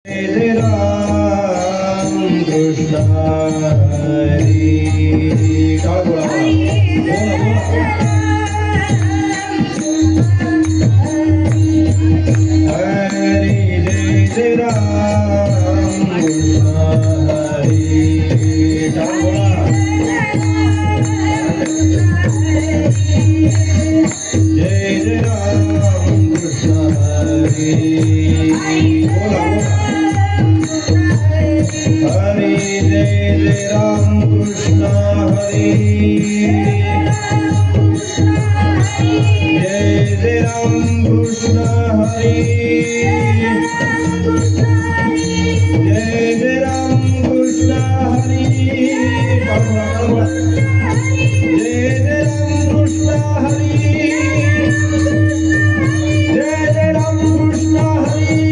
जय राम कृष्ण हरी काय बोला हरी जय राम कृष्ण हरी काय बोला जय राम कृष्ण हरी बोला हरि जय राम कृष्ण हरि जय राम कृष्ण हरि जय राम कृष्ण हरि जय राम कृष्ण हरि जय राम कृष्ण हरि जय राम कृष्ण हरि जय राम कृष्ण हरि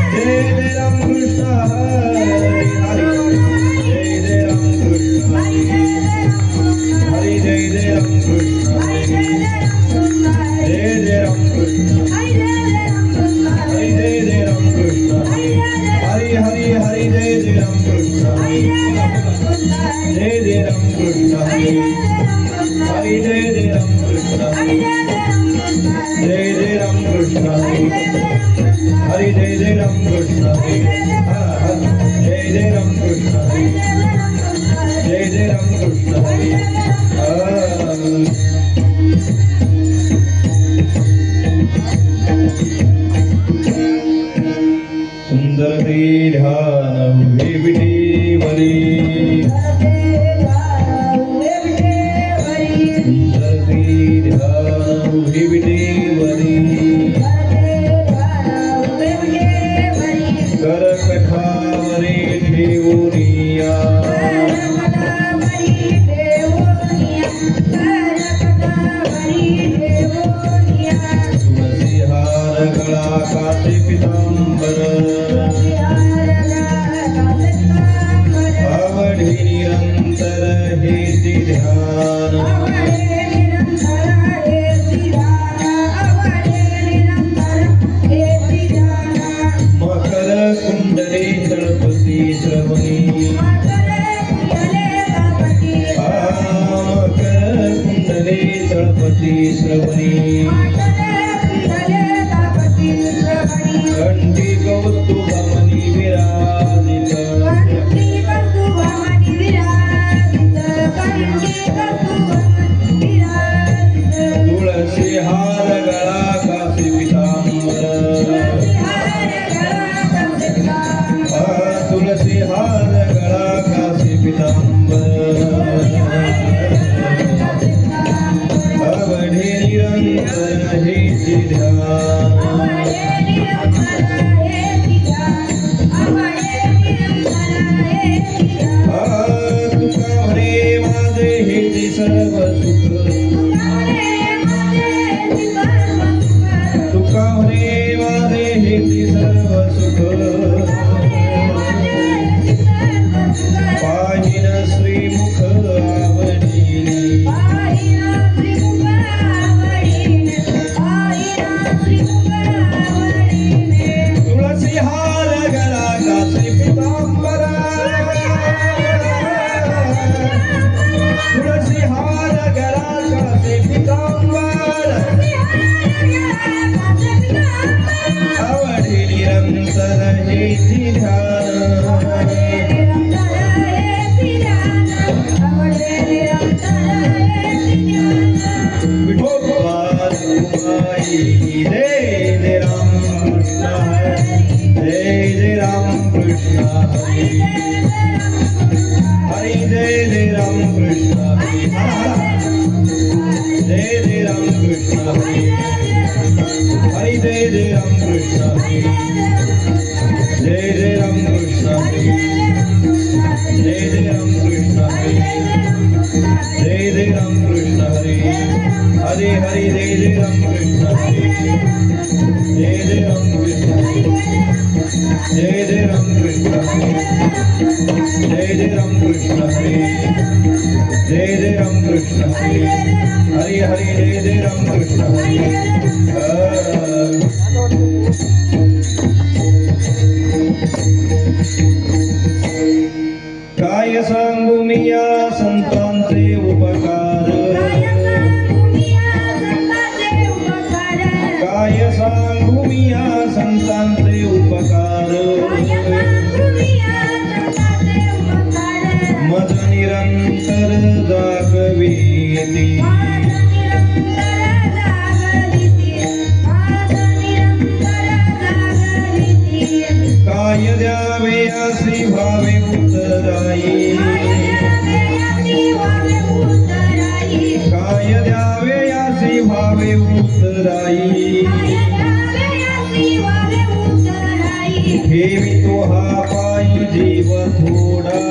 जय राम कृष्ण हरि जय राम कृष्ण हरि जय राम कृष्ण हरि जय राम कृष्ण हरि हरि हरि जय राम कृष्ण हरि जय राम कृष्ण हरि हरि जय राम कृष्ण हरि जय राम कृष्ण हरि हरि जय राम कृष्ण हरि जय राम कृष्ण हरि जय राम कृष्ण हरि सुंदर ते ध्यान उभे विटेवरी सुंदर ते ध्यान उभे विटेवरी कर कठावरे ठेवूनिया तुलसी हार गळा कासे पितांबर आवडी निरंतर हेती ध्यान मकर कुंडली तळपती श्रवणी मकर कुंडली तळपती श्रवणी कंठी कौस्तुभमणि विराजित तुळसी हार गळा कासे पितांबर तुलसी हार गळा कासे पितांबर अवढे निरंतर हेची ध्यान तुका म्हणे माझे हेची सर्व सुख तुका म्हणे माझे हेची सर्व सुख पाहिन श्रीमुख आवडीने तुळसी हार गळा कासे पितांबर तुळसी हार गळा कासे पितांबर आवडी निरंतर हेची ध्यान जय राम कृष्ण जय राम कृष्ण हरि हरि जय राम कृष्ण हरि जय राम कृष्ण हरि हरि जय राम कृष्ण हरि जय राम कृष्ण हरि जय राम कृष्ण हरि जय राम कृष्ण हरि हरे हरि जय राम कृष्ण हरि जय राम कृष्ण हरि जय राम कृष्ण हरि जय राम कृष्ण हरि जय जय राम कृष्ण हरी हरी जय जय राम कृष्ण काय सांगू मी या संतांचे उपकार काय सांगू मी या संतांचे उपकार मद निरंतर जागविती काय द्यावे असे भावे उतराई काय द्यावे असे भावे उतराई ठेवी तो हा पायी जीव थोडा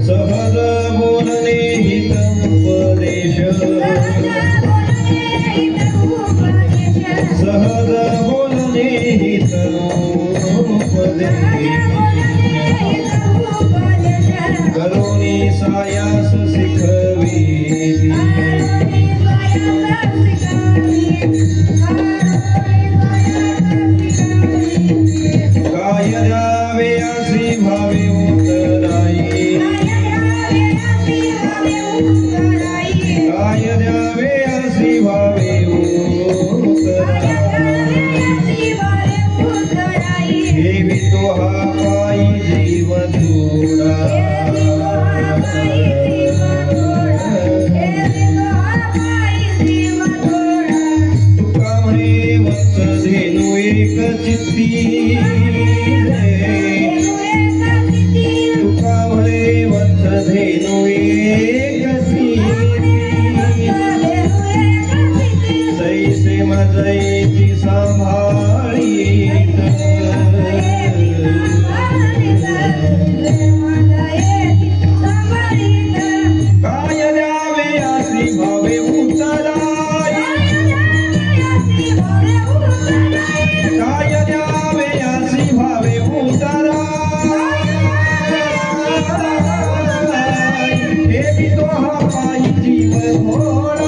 सहज बोलणे हित उपदेश सहज बोलणे हित उपदेश करुणी सायास शिकवी काय द्यावे असे भावे उतराई काय द्यावे असे भावे उतराई ठेवी तो हा पायी जीव थोडा तुका म्हणे वत्सधेनु एक चित्ती तुका म्हणे वत्सधेनु एक तैसे मजैती सांभाळी काय द्यावे असे भावे उतराई काय द्यावे असे भावे उतराई ठेवी तो हा पायी जीव थोडा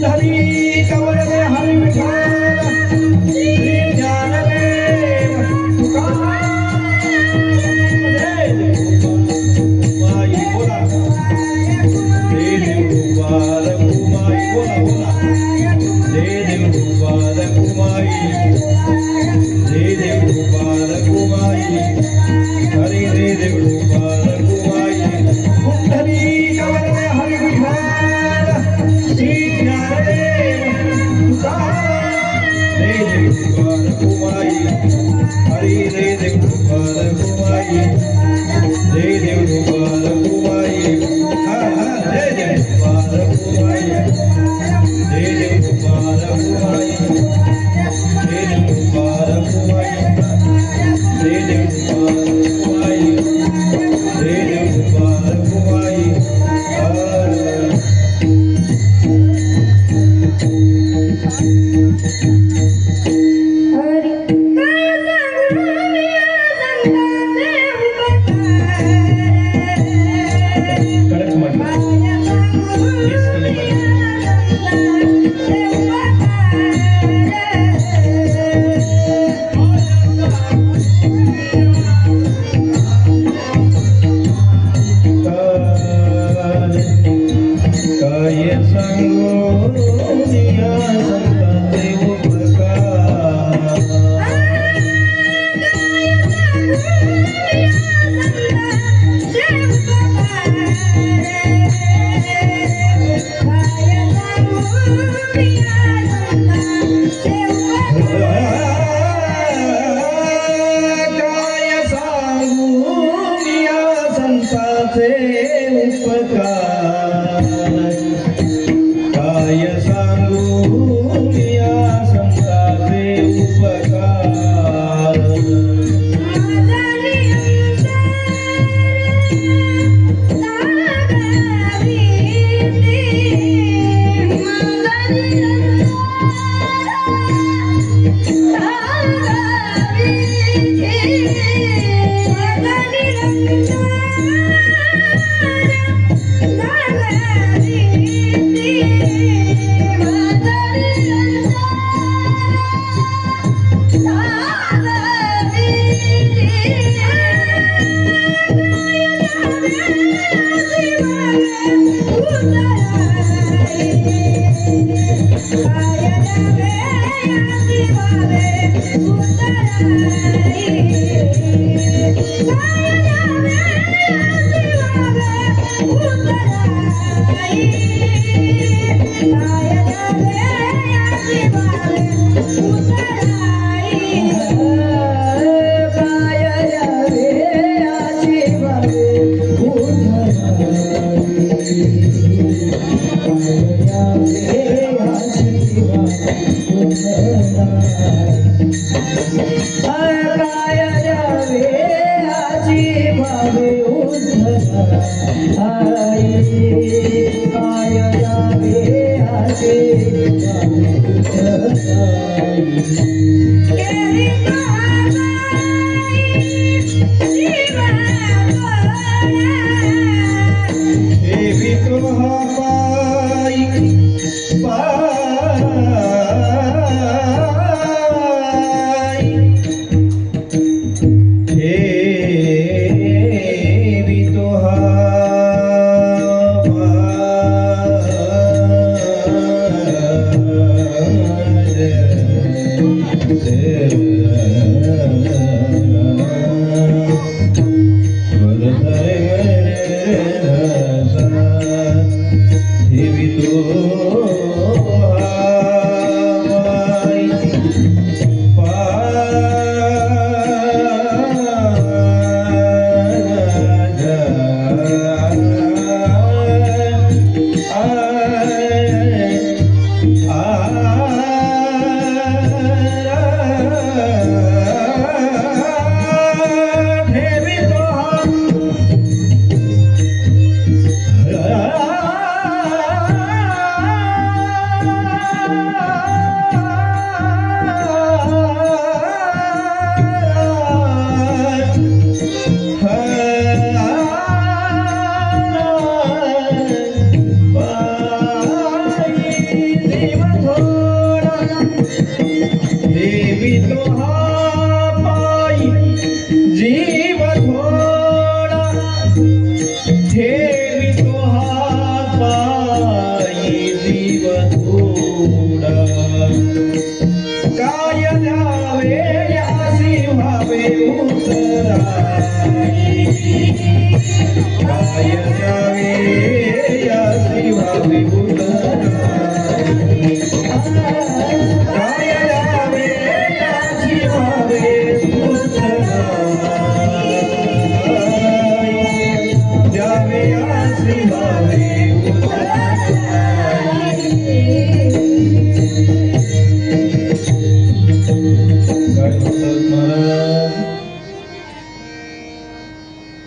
हरी कवरे हरि विठ्ठल श्री संतांचे उपकार काय सांगू मी या संतांचे उपकार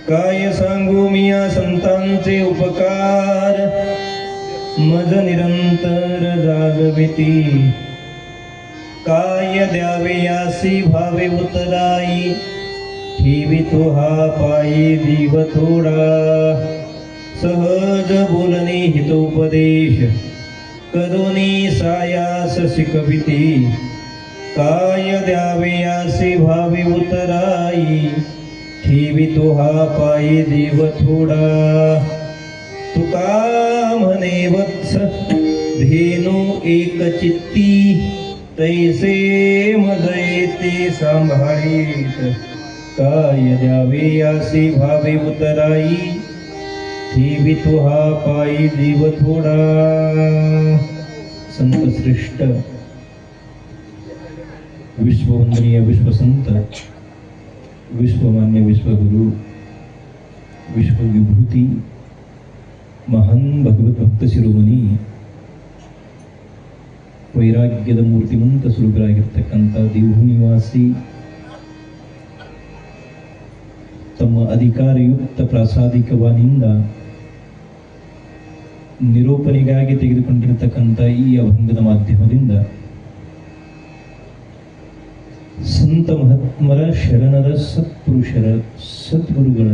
काय सांगू मी या संतांचे उपकार मज निरंतर जागविती काय द्यावे यासी भावे उतराई ठेवितो हा पायी जीव थोडा सहज बोलणे हितोपदेश करोनी सायास शिकविती काय द्यावे यासी भावे उतराई ठेवितो हा पायी जीव थोडा तुका म्हणे वत्स धेनु एक चित्ती तैसे मजये ते सांभाळीत काय द्यावे यासी भावे उतराई ठेवितो हा पायी जीव थोडा। संत श्रेष्ठ विश्ववंदनीय विश्वसंत विश्वमान्य विश्वगुरु ವಿಶ್ವವಿಭೂತಿ ಮಹಾನ್ ಭಗವದ್ಭಕ್ತ ಶಿರೋಮಣಿ ವೈರಾಗ್ಯದ ಮೂರ್ತಿಮಂತ ಸ್ವರೂಪರಾಗಿರ್ತಕ್ಕಂಥ ದೇವಭೂಮಿ ನಿವಾಸಿ ತಮ್ಮ ಅಧಿಕಾರಯುಕ್ತ ಪ್ರಾಸಾದಿಕ ವಾಣಿಯಿಂದ ನಿರೂಪಣೆಗಾಗಿ ತೆಗೆದುಕೊಂಡಿರತಕ್ಕಂಥ ಈ ಅಭಂಗದ ಮಾಧ್ಯಮದಿಂದ ಸಂತ ಮಹಾತ್ಮರ ಶರಣರ ಸತ್ಪುರುಷರ ಸದ್ಗುರುಗಳ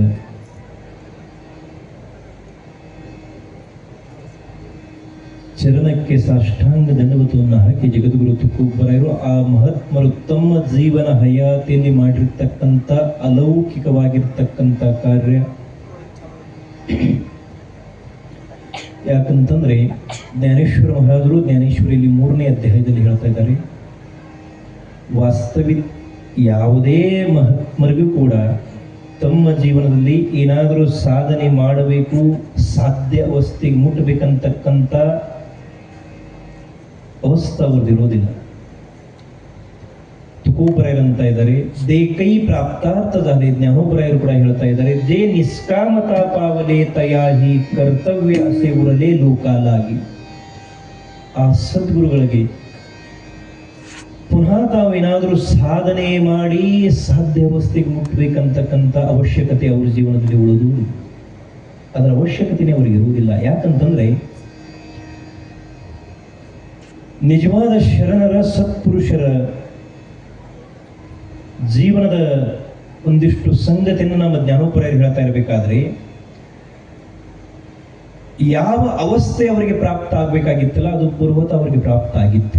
ಚರಣಕ್ಕೆ ಸಾಷ್ಟಾಂಗ ದಂಡವತವನ್ನು ಹಾಕಿ ಜಗದ್ಗುರು ತುಕೋಬರಾಯರು ಆ ಮಹಾತ್ಮರು ತಮ್ಮ ಜೀವನ ಹಯಾತಿಯಲ್ಲಿ ಮಾಡಿರ್ತಕ್ಕಂಥ ಅಲೌಕಿಕವಾಗಿರ್ತಕ್ಕಂಥ ಕಾರ್ಯ. ಯಾಕಂತಂದ್ರೆ ಜ್ಞಾನೇಶ್ವರ ಮಹಾರಾಜರು ಜ್ಞಾನೇಶ್ವರಿಯಲ್ಲಿ 3ನೇ ಅಧ್ಯಾಯದಲ್ಲಿ ಹೇಳ್ತಾ ಇದ್ದಾರೆ, ವಾಸ್ತವಿಕ ಯಾವುದೇ ಮಹಾತ್ಮರಿಗೂ ಕೂಡ ತಮ್ಮ ಜೀವನದಲ್ಲಿ ಏನಾದರೂ ಸಾಧನೆ ಮಾಡಬೇಕು, ಸಾಧ್ಯ ಅವಸ್ಥೆಗೆ ಮುಟ್ಟಬೇಕಂತಕ್ಕಂಥ ಅವಸ್ಥೆ ಅವ್ರದ್ದಿರೋದಿಲ್ಲ. ತುಕೋಬರಾಯರು ಅಂತ ಇದ್ದಾರೆ, ದೇಕೈ ಪ್ರಾಪ್ತಾರ್ಥ ಜಾಲೆ. ಜ್ಞಾನೋಬರಾಯರು ಕೂಡ ಹೇಳ್ತಾ ಇದ್ದಾರೆ, ಜೇ ನಿಷ್ಕಾಮತಾ ಪಾವಲೆ ತಯಾಹಿ ಕರ್ತವ್ಯ ಅಸೆ ಉರಲೇ ಲೋಕಾಲಾಗಿ. ಆ ಸದ್ಗುರುಗಳಿಗೆ ಪುನಃ ತಾವೇನಾದರೂ ಸಾಧನೆ ಮಾಡಿ ಸಾಧ್ಯ ಅವಸ್ಥೆಗೆ ಮುಟ್ಟಬೇಕಂತಕ್ಕಂಥ ಅವಶ್ಯಕತೆ ಅವ್ರ ಜೀವನದಲ್ಲಿ ಉಳಿದು ಅದರ ಅವಶ್ಯಕತೆನೇ ಅವರಿಗೆ ಇರುವುದಿಲ್ಲ. ಯಾಕಂತಂದ್ರೆ ನಿಜವಾದ ಶರಣರ ಸತ್ಪುರುಷರ ಜೀವನದ ಒಂದಿಷ್ಟು ಸಂಗತಿಯನ್ನು ನಮ್ಮ ಜ್ಞಾನೋಪರಾಯರು ಹೇಳ್ತಾ ಇರಬೇಕಾದ್ರೆ, ಯಾವ ಅವಸ್ಥೆ ಅವರಿಗೆ ಪ್ರಾಪ್ತ ಆಗ್ಬೇಕಾಗಿತ್ತಲ್ಲ ಅದು ಪೂರ್ವತ ಅವರಿಗೆ ಪ್ರಾಪ್ತ ಆಗಿತ್ತು.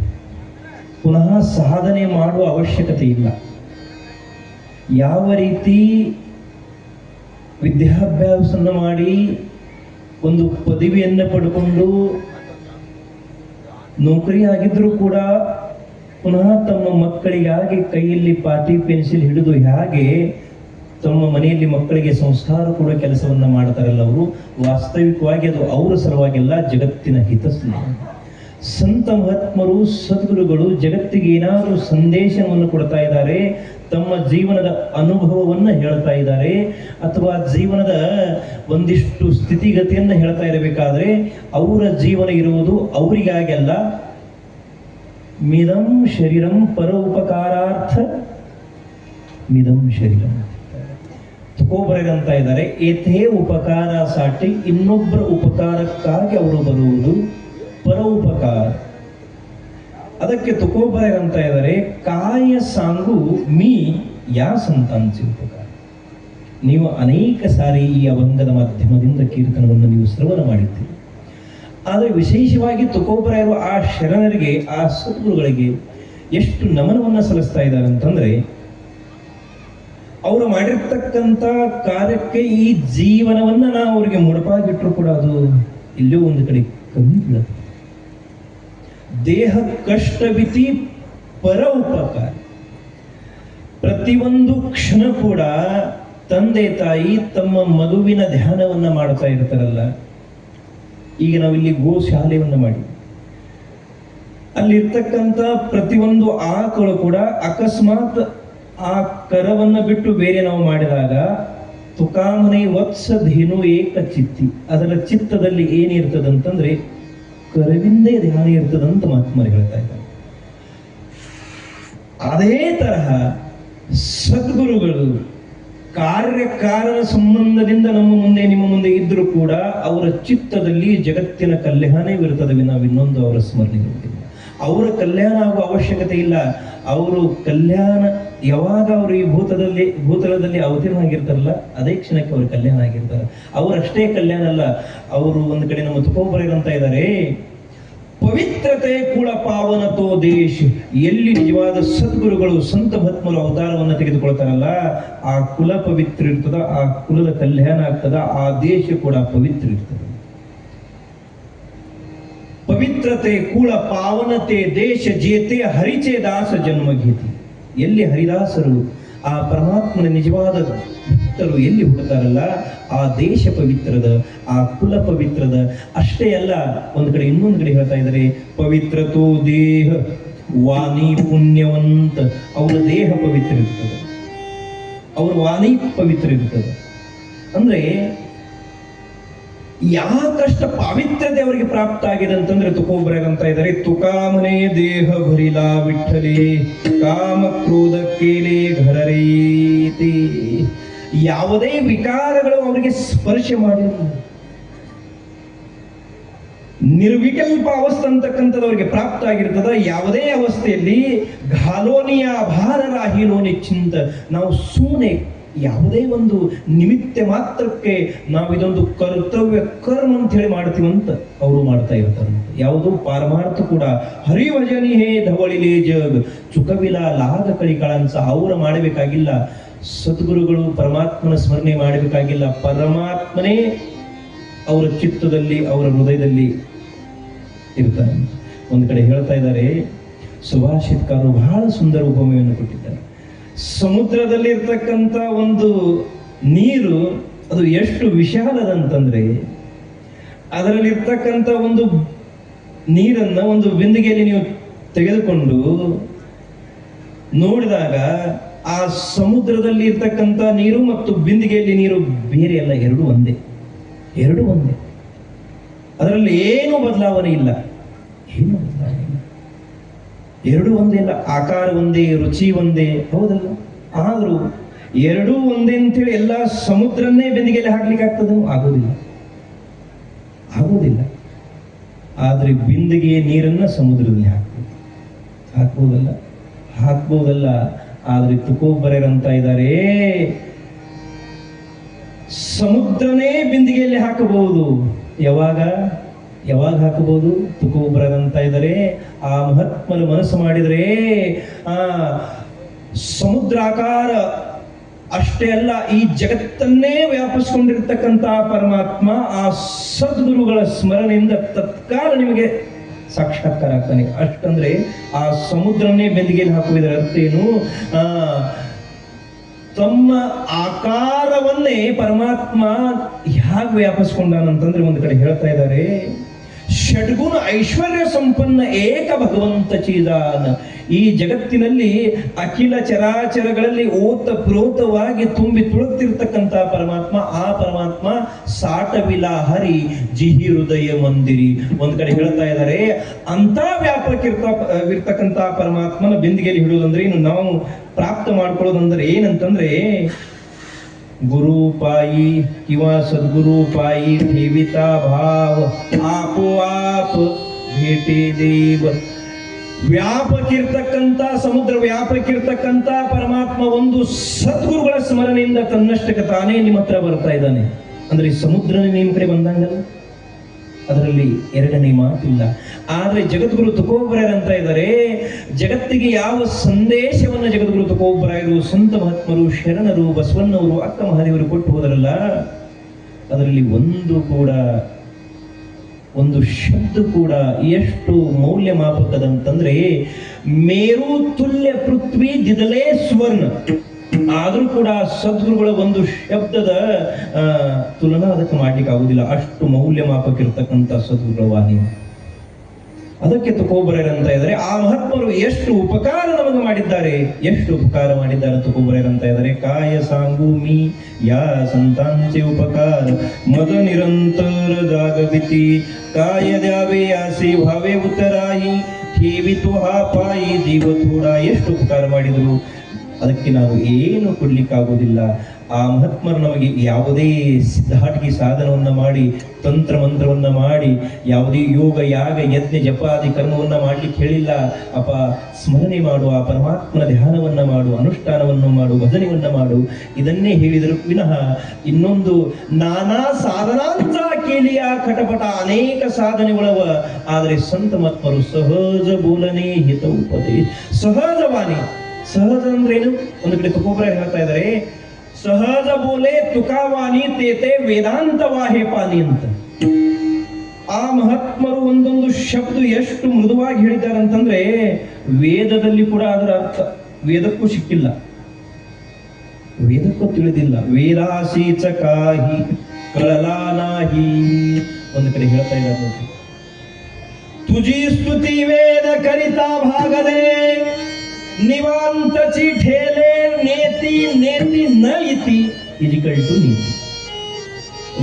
ಪುನಃ ಸಾಧನೆ ಮಾಡುವ ಅವಶ್ಯಕತೆ ಇಲ್ಲ. ಯಾವ ರೀತಿ ವಿದ್ಯಾಭ್ಯಾಸವನ್ನು ಮಾಡಿ ಒಂದು ಪದವಿಯನ್ನು ಪಡ್ಕೊಂಡು ನೌಕರಿ ಆಗಿದ್ರೂ ಕೂಡ ಪುನಃ ತಮ್ಮ ಮಕ್ಕಳಿಗಾಗಿ ಕೈಯಲ್ಲಿ ಪಾಟಿ ಪೆನ್ಸಿಲ್ ಹಿಡಿದು ಹೇಗೆ ತಮ್ಮ ಮನೆಯಲ್ಲಿ ಮಕ್ಕಳಿಗೆ ಸಂಸ್ಕಾರ ಕೊಡುವ ಕೆಲಸವನ್ನ ಮಾಡ್ತಾರಲ್ಲ ಅವರು, ವಾಸ್ತವಿಕವಾಗಿ ಅದು ಅವರ ಸಲುವಾಗಿಲ್ಲ, ಜಗತ್ತಿನ ಹಿತಸ್ಸು. ಸಂತ ಮಹಾತ್ಮರು ಸದ್ಗುರುಗಳು ಜಗತ್ತಿಗೆ ಏನಾದರೂ ಸಂದೇಶವನ್ನು ಕೊಡ್ತಾ ಇದ್ದಾರೆ, ತಮ್ಮ ಜೀವನದ ಅನುಭವವನ್ನು ಹೇಳ್ತಾ ಇದ್ದಾರೆ, ಅಥವಾ ಜೀವನದ ಒಂದಿಷ್ಟು ಸ್ಥಿತಿಗತಿಯನ್ನು ಹೇಳ್ತಾ ಇರಬೇಕಾದ್ರೆ ಅವರ ಜೀವನ ಇರುವುದು ಅವರಿಗಾಗಲ್ಲ. ಮಿದಂ ಶರೀರಂ ಪರ ಉಪಕಾರಾರ್ಥ ಮಿದಂ ಶರೀರಂ. ತುಕೋಬರಾಯರು ಅಂತ ಇದ್ದಾರೆ, ಏತೇ ಉಪಕಾರ ಸಾಟಿ, ಇನ್ನೊಬ್ಬರ ಉಪಕಾರಕ್ಕಾಗಿ ಅವರು ಬರುವುದು ಪರ ಉಪಕಾರ. ಅದಕ್ಕೆ ತುಕೋಬರಾಯರು ಅಂತ ಇದ್ದಾರೆ, ಕಾಯ ಸಾಂಗು ಮೀ ಯಾ ಸಂತಾಂಚಿ ಉಪಕಾರ. ನೀವು ಅನೇಕ ಸಾರಿ ಈ ಅಭಂಗದ ಮಾಧ್ಯಮದಿಂದ ಕೀರ್ತನವನ್ನು ನೀವು ಶ್ರವಣ ಮಾಡಿದ್ದೀರಿ. ಆದರೆ ವಿಶೇಷವಾಗಿ ತುಕೋಬರಾಯರು ಆ ಶರಣರಿಗೆ, ಆ ಸದ್ಗುರುಗಳಿಗೆ ಎಷ್ಟು ನಮನವನ್ನು ಸಲ್ಲಿಸ್ತಾ ಇದ್ದಾರೆ ಅಂತಂದ್ರೆ, ಅವರು ಮಾಡಿರ್ತಕ್ಕಂಥ ಕಾರ್ಯಕ್ಕೆ ಈ ಜೀವನವನ್ನ ನಾವು ಅವರಿಗೆ ಮುಡುಪಾಗಿಟ್ಟರು ಕೂಡ ಅದು ಇಲ್ಲೋ ಒಂದು ಕಡೆ ಕಮ್ಮಿ ಬೀಳುತ್ತೆ. ದೇಹ ಕಷ್ಟವಿತಿ ಪರ ಉಪಕಾರ. ಪ್ರತಿಯೊಂದು ಕ್ಷಣ ಕೂಡ ತಂದೆ ತಾಯಿ ತಮ್ಮ ಮಗುವಿನ ಧ್ಯಾನವನ್ನ ಮಾಡ್ತಾ ಇರ್ತಾರಲ್ಲ. ಈಗ ನಾವಿಲ್ಲಿ ಗೋಶಾಲೆಯನ್ನ ಮಾಡಿ ಅಲ್ಲಿರ್ತಕ್ಕಂಥ ಪ್ರತಿಯೊಂದು ಆಕಳು ಕೂಡ ಅಕಸ್ಮಾತ್ ಆ ಕರವನ್ನ ಬಿಟ್ಟು ಬೇರೆ ನಾವು ಮಾಡಿದಾಗ ತುಕಾಮನೆ ವತ್ಸ ಧೇನು ಏಕ ಚಿತ್ತಿ, ಅದರ ಚಿತ್ತದಲ್ಲಿ ಏನಿರ್ತದಂತಂದ್ರೆ ಕರವಿಂದೇ ಧ್ಯಾನ ಇರ್ತದಂತ ಮಹಾತ್ಮರು ಹೇಳ್ತಾ ಇದ್ದಾರೆ. ಅದೇ ತರಹ ಸದ್ಗುರುಗಳು ಕಾರ್ಯಕಾರಣ ಸಂಬಂಧದಿಂದ ನಮ್ಮ ಮುಂದೆ ನಿಮ್ಮ ಮುಂದೆ ಇದ್ರೂ ಕೂಡ ಅವರ ಚಿತ್ತದಲ್ಲಿ ಜಗತ್ತಿನ ಕಲ್ಯಾಣವಿರುತ್ತದೆ ವಿನ ಇನ್ನೊಂದು ಅವರ ಸ್ಮರಣೆ ಇರುವುದಿಲ್ಲ. ಅವರ ಕಲ್ಯಾಣ ಆಗುವ ಅವಶ್ಯಕತೆ ಇಲ್ಲ. ಅವರು ಕಲ್ಯಾಣ ಯಾವಾಗ ಅವರು ಈ ಭೂತಲದಲ್ಲಿ ಅವತೀರ್ಣ ಆಗಿರ್ತಾರಲ್ಲ ಅದೇ ಕ್ಷಣಕ್ಕೆ ಅವರು ಕಲ್ಯಾಣ ಆಗಿರ್ತಾರೆ. ಅವರಷ್ಟೇ ಕಲ್ಯಾಣ ಅಲ್ಲ, ಅವರು ಒಂದು ಕಡೆ ನಮ್ಮ ತುಕೋಬರಾಯರು ಅಂತ ಇದ್ದಾರೆ, ಪವಿತ್ರತೆ ಕುಲ ಪಾವನತೋ ದೇಶ. ಎಲ್ಲಿ ನಿಜವಾದ ಸದ್ಗುರುಗಳು ಸಂತ ಮಹಾತ್ಮರು ಅವತಾರವನ್ನು ತೆಗೆದುಕೊಳ್ತಾರಲ್ಲ ಆ ಕುಲ ಪವಿತ್ರ ಇರ್ತದ, ಆ ಕುಲದ ಕಲ್ಯಾಣ ಆಗ್ತದ, ಆ ದೇಶ ಕೂಡ ಪವಿತ್ರ ಇರ್ತದೆ. ಪವಿತ್ರತೆ ಕುಲ ಪಾವನತೆ ದೇಶ ಜೇತೆ ಹರಿಚೇ ದಾಸ ಜನ್ಮಗೀತಿ. ಎಲ್ಲಿ ಹರಿದಾಸರು ಆ ಪರಮಾತ್ಮನ ನಿಜವಾದ ಭಕ್ತರು ಎಲ್ಲಿ ಹುಡುಕಾರಲ್ಲ ಆ ದೇಶ ಪವಿತ್ರದ, ಆ ಕುಲ ಪವಿತ್ರದ. ಅಷ್ಟೇ ಅಲ್ಲ, ಒಂದು ಕಡೆ ಇನ್ನೊಂದು ಕಡೆ ಹೇಳ್ತಾ ಇದ್ದಾರೆ, ಪವಿತ್ರತೋ ದೇಹ ವಾಣಿ ಪುಣ್ಯವಂತ. ಅವರ ದೇಹ ಪವಿತ್ರ ಇರ್ತದೆ, ಅವರ ವಾಣಿ ಪವಿತ್ರ ಇರ್ತದೆ. ಅಂದ್ರೆ ಯಾಕಷ್ಟ ಪಾವಿತ್ರ್ಯತೆ ಅವರಿಗೆ ಪ್ರಾಪ್ತ ಆಗಿದೆ ಅಂತಂದ್ರೆ ತುಕೋಬರಾಗ ಅಂತ ಇದ್ದಾರೆ, ತುಕಾಮನೆ ದೇಹ ಭರಿಲಾ ವಿಠ್ಠಲಿ ಕಾಮ ಕ್ರೋಧ ಕೇಲೆ ಘರರೀತಿ. ಯಾವುದೇ ವಿಕಾರಗಳು ಅವರಿಗೆ ಸ್ಪರ್ಶ ಮಾಡಿಲ್ಲ. ನಿರ್ವಿಕಲ್ಪ ಅವಸ್ಥೆ ಅಂತಕ್ಕಂಥದ್ದು ಅವರಿಗೆ ಪ್ರಾಪ್ತ ಆಗಿರ್ತದ. ಯಾವುದೇ ಅವಸ್ಥೆಯಲ್ಲಿ ಘಾಲೋನಿಯ ಭಾರರಾಹಿಲೋನಿ ಚಿಂತ, ನಾವು ಸುಮ್ಮನೆ ಯಾವುದೇ ಒಂದು ನಿಮಿತ್ತ ಮಾತ್ರಕ್ಕೆ ನಾವು ಇದೊಂದು ಕರ್ತವ್ಯ ಕರ್ಮ ಅಂತ ಹೇಳಿ ಮಾಡ್ತೀವಂತ ಅವರು ಮಾಡ್ತಾ ಇರ್ತಾರೆ. ಯಾವುದು ಪಾರಮಾರ್ಥ ಕೂಡ ಹರಿಭಜನಿ ಹೇ ಧವಳಿಲೇ ಜಗ್ ಚುಕವಿಲ ಲಾಗ ಕಳಿಕಳಂತ ಅವ್ರು ಮಾಡಬೇಕಾಗಿಲ್ಲ. ಸದ್ಗುರುಗಳು ಪರಮಾತ್ಮನ ಸ್ಮರಣೆ ಮಾಡಬೇಕಾಗಿಲ್ಲ. ಪರಮಾತ್ಮನೇ ಅವರ ಚಿತ್ತದಲ್ಲಿ ಅವರ ಹೃದಯದಲ್ಲಿ ಇರ್ತಾನೆ. ಒಂದು ಕಡೆ ಹೇಳ್ತಾ ಇದ್ದಾರೆ, ಸುಭಾಷಿತಕಾರರು ಬಹಳ ಸುಂದರ ಉಪಮೆಯನ್ನು ಕೊಟ್ಟಿದ್ದಾರೆ. ಸಮುದ್ರದಲ್ಲಿ ಇರ್ತಕ್ಕಂಥ ಒಂದು ನೀರು ಅದು ಎಷ್ಟು ವಿಶಾಲದಂತಂದ್ರೆ, ಅದರಲ್ಲಿ ಇರ್ತಕ್ಕಂಥ ಒಂದು ನೀರನ್ನ ಒಂದು ಬಿಂದಿಗೆಯಲ್ಲಿ ನೀವು ತೆಗೆದುಕೊಂಡು ನೋಡಿದಾಗ ಆ ಸಮುದ್ರದಲ್ಲಿ ಇರ್ತಕ್ಕಂಥ ನೀರು ಮತ್ತು ಬಿಂದಿಗೆಯಲ್ಲಿ ನೀರು ಬೇರೆ ಅಲ್ಲ, ಎರಡು ಒಂದೇ. ಅದರಲ್ಲಿ ಏನು ಬದಲಾವಣೆ ಇಲ್ಲ, ಎರಡು ಒಂದೇ ಇಲ್ಲ. ಆಕಾರ ಒಂದೇ, ರುಚಿ ಒಂದೇ, ಹೌದಲ್ಲ? ಆದ್ರೂ ಎರಡೂ ಒಂದೇ ಅಂತೇಳಿ ಎಲ್ಲ ಸಮುದ್ರನ್ನೇ ಬೆಂದಿಗೆಯಲ್ಲಿ ಹಾಕ್ಲಿಕ್ಕೆ ಆಗ್ತದೆ? ಆಗೋದಿಲ್ಲ. ಆದ್ರೆ ಬಿಂದಿಗೆ ನೀರನ್ನ ಸಮುದ್ರದಲ್ಲಿ ಹಾಕ್ಬೋದಲ್ಲ. ಆದ್ರೆ ತುಕೋಬರರಂತ ಇದ್ದಾರೆ, ಸಮುದ್ರನೇ ಬಿಂದಿಗೆಯಲ್ಲಿ ಹಾಕಬಹುದು. ಯಾವಾಗ ಹಾಕಬಹುದು? ತುಕೋಬರರಂತ ಇದ್ದಾರೆ, ಆ ಮಹಾತ್ಮರು ಮನಸ್ಸು ಮಾಡಿದರೆ ಆ ಸಮುದ್ರಾಕಾರ ಅಷ್ಟೇ ಅಲ್ಲ, ಈ ಜಗತ್ತನ್ನೇ ವ್ಯಾಪಿಸಿಕೊಂಡಿರ್ತಕ್ಕಂಥ ಪರಮಾತ್ಮ ಆ ಸದ್ಗುರುಗಳ ಸ್ಮರಣೆಯಿಂದ ತತ್ಕಾಲ ನಿಮಗೆ ಸಾಕ್ಷಾತ್ಕಾರ ಆಗ್ತಾನೆ. ಅಷ್ಟಂದ್ರೆ ಆ ಸಮುದ್ರನೇ ಬೆಂದಿಗೆಯಲ್ಲಿ ಹಾಕುವುದರ ಅರ್ಥ ಏನು? ತಮ್ಮ ಆಕಾರವನ್ನೇ ಪರಮಾತ್ಮ ಹೇಗೆ ವ್ಯಾಪಿಸ್ಕೊಂಡಾನಂತಂದ್ರೆ, ಒಂದು ಕಡೆ ಹೇಳ್ತಾ ಇದ್ದಾರೆ, ಷಡ್ಗುಣ ಐಶ್ವರ್ಯ ಸಂಪನ್ನ ಏಕ ಭಗವಂತ ಚೀದಾನ. ಈ ಜಗತ್ತಿನಲ್ಲಿ ಅಖಿಲ ಚರಾಚರಗಳಲ್ಲಿ ಓತಪ್ರೋತವಾಗಿ ತುಂಬಿ ತುಳುಕ್ತಿರ್ತಕ್ಕಂಥ ಪರಮಾತ್ಮ, ಆ ಪರಮಾತ್ಮ ಸಾಟವಿಲ ಹರಿ ಜಿಹಿ ಹೃದಯ ಮಂದಿರಿ. ಒಂದ್ ಕಡೆ ಹೇಳ್ತಾ ಇದ್ದಾರೆ, ಅಂತ ವ್ಯಾಪಕ ಪರಮಾತ್ಮನ ಬಿಂದಿಗೆಯಲ್ಲಿ ಹಿಡಿಯೋದಂದ್ರೆ ಇನ್ನು ನಾವು ಪ್ರಾಪ್ತ ಮಾಡ್ಕೊಳ್ಳೋದಂದ್ರೆ ಏನಂತಂದ್ರೆ, गुरु पाई किंवा सद्गुरु पाई ठेविता भाव आपोआप भेटे देव. ವ್ಯಾಪಕಿರ್ತಕ್ಕಂಥ ಸಮುದ್ರ ವ್ಯಾಪಕಿರ್ತಕ್ಕಂಥ ಪರಮಾತ್ಮ ಒಂದು ಸದ್ಗುರುಗಳ ಸ್ಮರಣೆಯಿಂದ ತನ್ನಷ್ಟಕ್ಕೆ ತಾನೇ ನಿಮ್ಮ ಹತ್ರ ಬರ್ತಾ ಇದ್ದಾನೆ. ಅಂದ್ರೆ ಈ ಸಮುದ್ರನೇ ನಿಮ್ಮ ಕಡೆ ಬಂದಂಗಲ್ಲ, ಅದರಲ್ಲಿ ಎರಡನೇ ಮಾತಿಲ್ಲ. ಆದ್ರೆ ಜಗದ್ಗುರು ತುಕೋಬರಾಯರಂತ ಇದ್ದಾರೆ, ಜಗತ್ತಿಗೆ ಯಾವ ಸಂದೇಶವನ್ನ ಜಗದ್ಗುರು ತುಕೋಬರಾಯರು, ಸಂತ ಮಹಾತ್ಮರು, ಶರಣರು, ಬಸವಣ್ಣವರು, ಅಕ್ಕ ಮಹಾದೇವರು ಕೊಟ್ಟು ಹೋದರಲ್ಲ, ಅದರಲ್ಲಿ ಒಂದು ಶಬ್ದ ಕೂಡ ಎಷ್ಟು ಮೌಲ್ಯಮಾಪಕದಂತಂದ್ರೆ, ಮೇರು ತುಲ್ಯ ಪೃಥ್ವಿ ದಿದಲೇ ಸ್ವರ್ಣ. ಆದ್ರೂ ಕೂಡ ಸದ್ಗುರುಗಳ ಒಂದು ಶಬ್ದದ ತುಲನಾ ಅದಕ್ಕೆ ಮಾಡ್ಲಿಕ್ಕೆ ಆಗುದಿಲ್ಲ, ಅಷ್ಟು ಮೌಲ್ಯಮಾಪಕ ಇರತಕ್ಕಂಥ ಸದ್ಗುರುಗಳ ವಾಣಿ. ಅದಕ್ಕೆ ತುಕೋಬರಾಯರಂತ ಇದ್ದಾರೆ, ಆ ಮಹಾತ್ಮರು ಎಷ್ಟು ಉಪಕಾರ ನಮಗೆ ಮಾಡಿದ್ದಾರೆ, ಎಷ್ಟು ಉಪಕಾರ ಮಾಡಿದ್ದಾರೆ ತುಕೋಬರಾಯರಂತ ಇದ್ದಾರೆ. ಕಾಯ ಸಾಂಗೂಮಿ ಯಾ ಸಂತಾಂಚೆ ಉಪಕಾರ ಮದ ನಿರಂತರ ಜಾಗವಿತಿ ಕಾಯ ದ್ಯಾವೆ ಆಸೆ ಭಾವೆ ಉತ್ತರಾಯಿ ठेवितो हा पाಯಿ ಜೀವ ಥೋಡ. ಎಷ್ಟು ಉಪಕಾರ ಮಾಡಿದರು, ಅದಕ್ಕೆ ನಾವು ಏನು ಕೊಡ್ಲಿಕ್ಕಾಗೋದಿಲ್ಲ. ಆ ಮಹಾತ್ಮರು ನಮಗೆ ಯಾವುದೇ ಸಿದ್ಧಾಟಿಕೆ ಸಾಧನವನ್ನ ಮಾಡಿ, ತಂತ್ರ ಮಂತ್ರವನ್ನ ಮಾಡಿ, ಯಾವುದೇ ಯೋಗ ಯಾಗ ಯಜ್ಞ ಜಪಾದಿ ಕರ್ಮವನ್ನ ಮಾಡ್ಲಿಕ್ಕೆ ಹೇಳಿಲ್ಲ. ಅಪ್ಪ ಸ್ಮರಣೆ ಮಾಡು, ಆ ಪರಮಾತ್ಮನ ಧ್ಯಾನವನ್ನ ಮಾಡು, ಅನುಷ್ಠಾನವನ್ನು ಮಾಡು, ಭಜನೆಯನ್ನ ಮಾಡು, ಇದನ್ನೇ ಹೇಳಿದರು ವಿನಃ ಇನ್ನೊಂದು ನಾನಾ ಸಾಧನಾಂತ ಕೇಳಿಯ ಕಟಪಟ ಅನೇಕ ಸಾಧನೆಗಳವ. ಆದರೆ ಸಂತ ಮಹಾತ್ಮರು ಸಹಜ ಬೋಲನೆ ಹಿತ ಉಪದೇಶ, ಸಹಜವಾಣಿ. ಸಹಜ ಅಂದ್ರೇನು? ಒಂದು ಕಡೆ ತುಕೋಬರಾಯ ಹೇಳ್ತಾ ಇದ್ದಾರೆ, ಸಹಜ ಬೋಲೆ ತುಕಾವಾನಿ ತೇತೆ ವೇದಾಂತ ವಾಹೆ ಪಾನಿ ಅಂತ. ಆ ಮಹಾತ್ಮರು ಒಂದೊಂದು ಶಬ್ದ ಎಷ್ಟು ಮೃದುವಾಗಿ ಹೇಳಿದ್ದಾರೆ ಅಂತಂದ್ರೆ, ವೇದದಲ್ಲಿ ಕೂಡ ಅದರ ಅರ್ಥ ವೇದಕ್ಕೂ ಸಿಕ್ಕಿಲ್ಲ, ವೇದಕ್ಕೂ ತಿಳಿದಿಲ್ಲ. ವೇರಾಸಿ ಚಕಾಹಿ ಕಳಲಾನಾಹಿ. ಒಂದು ಕಡೆ ಹೇಳ್ತಾ ಇದ್ದಾರೆ, ತುಜಿ ಸ್ತುತಿ ವೇದ ಕರಿತಾ ಭಾಗದೆ ನಿವಾಂತ ಚಿಠೇಲೆ ನೇತಿ ನೇತಿ ನ ಇತಿ ಇಜಿಕಲ್ ಟು ನೀತಿ.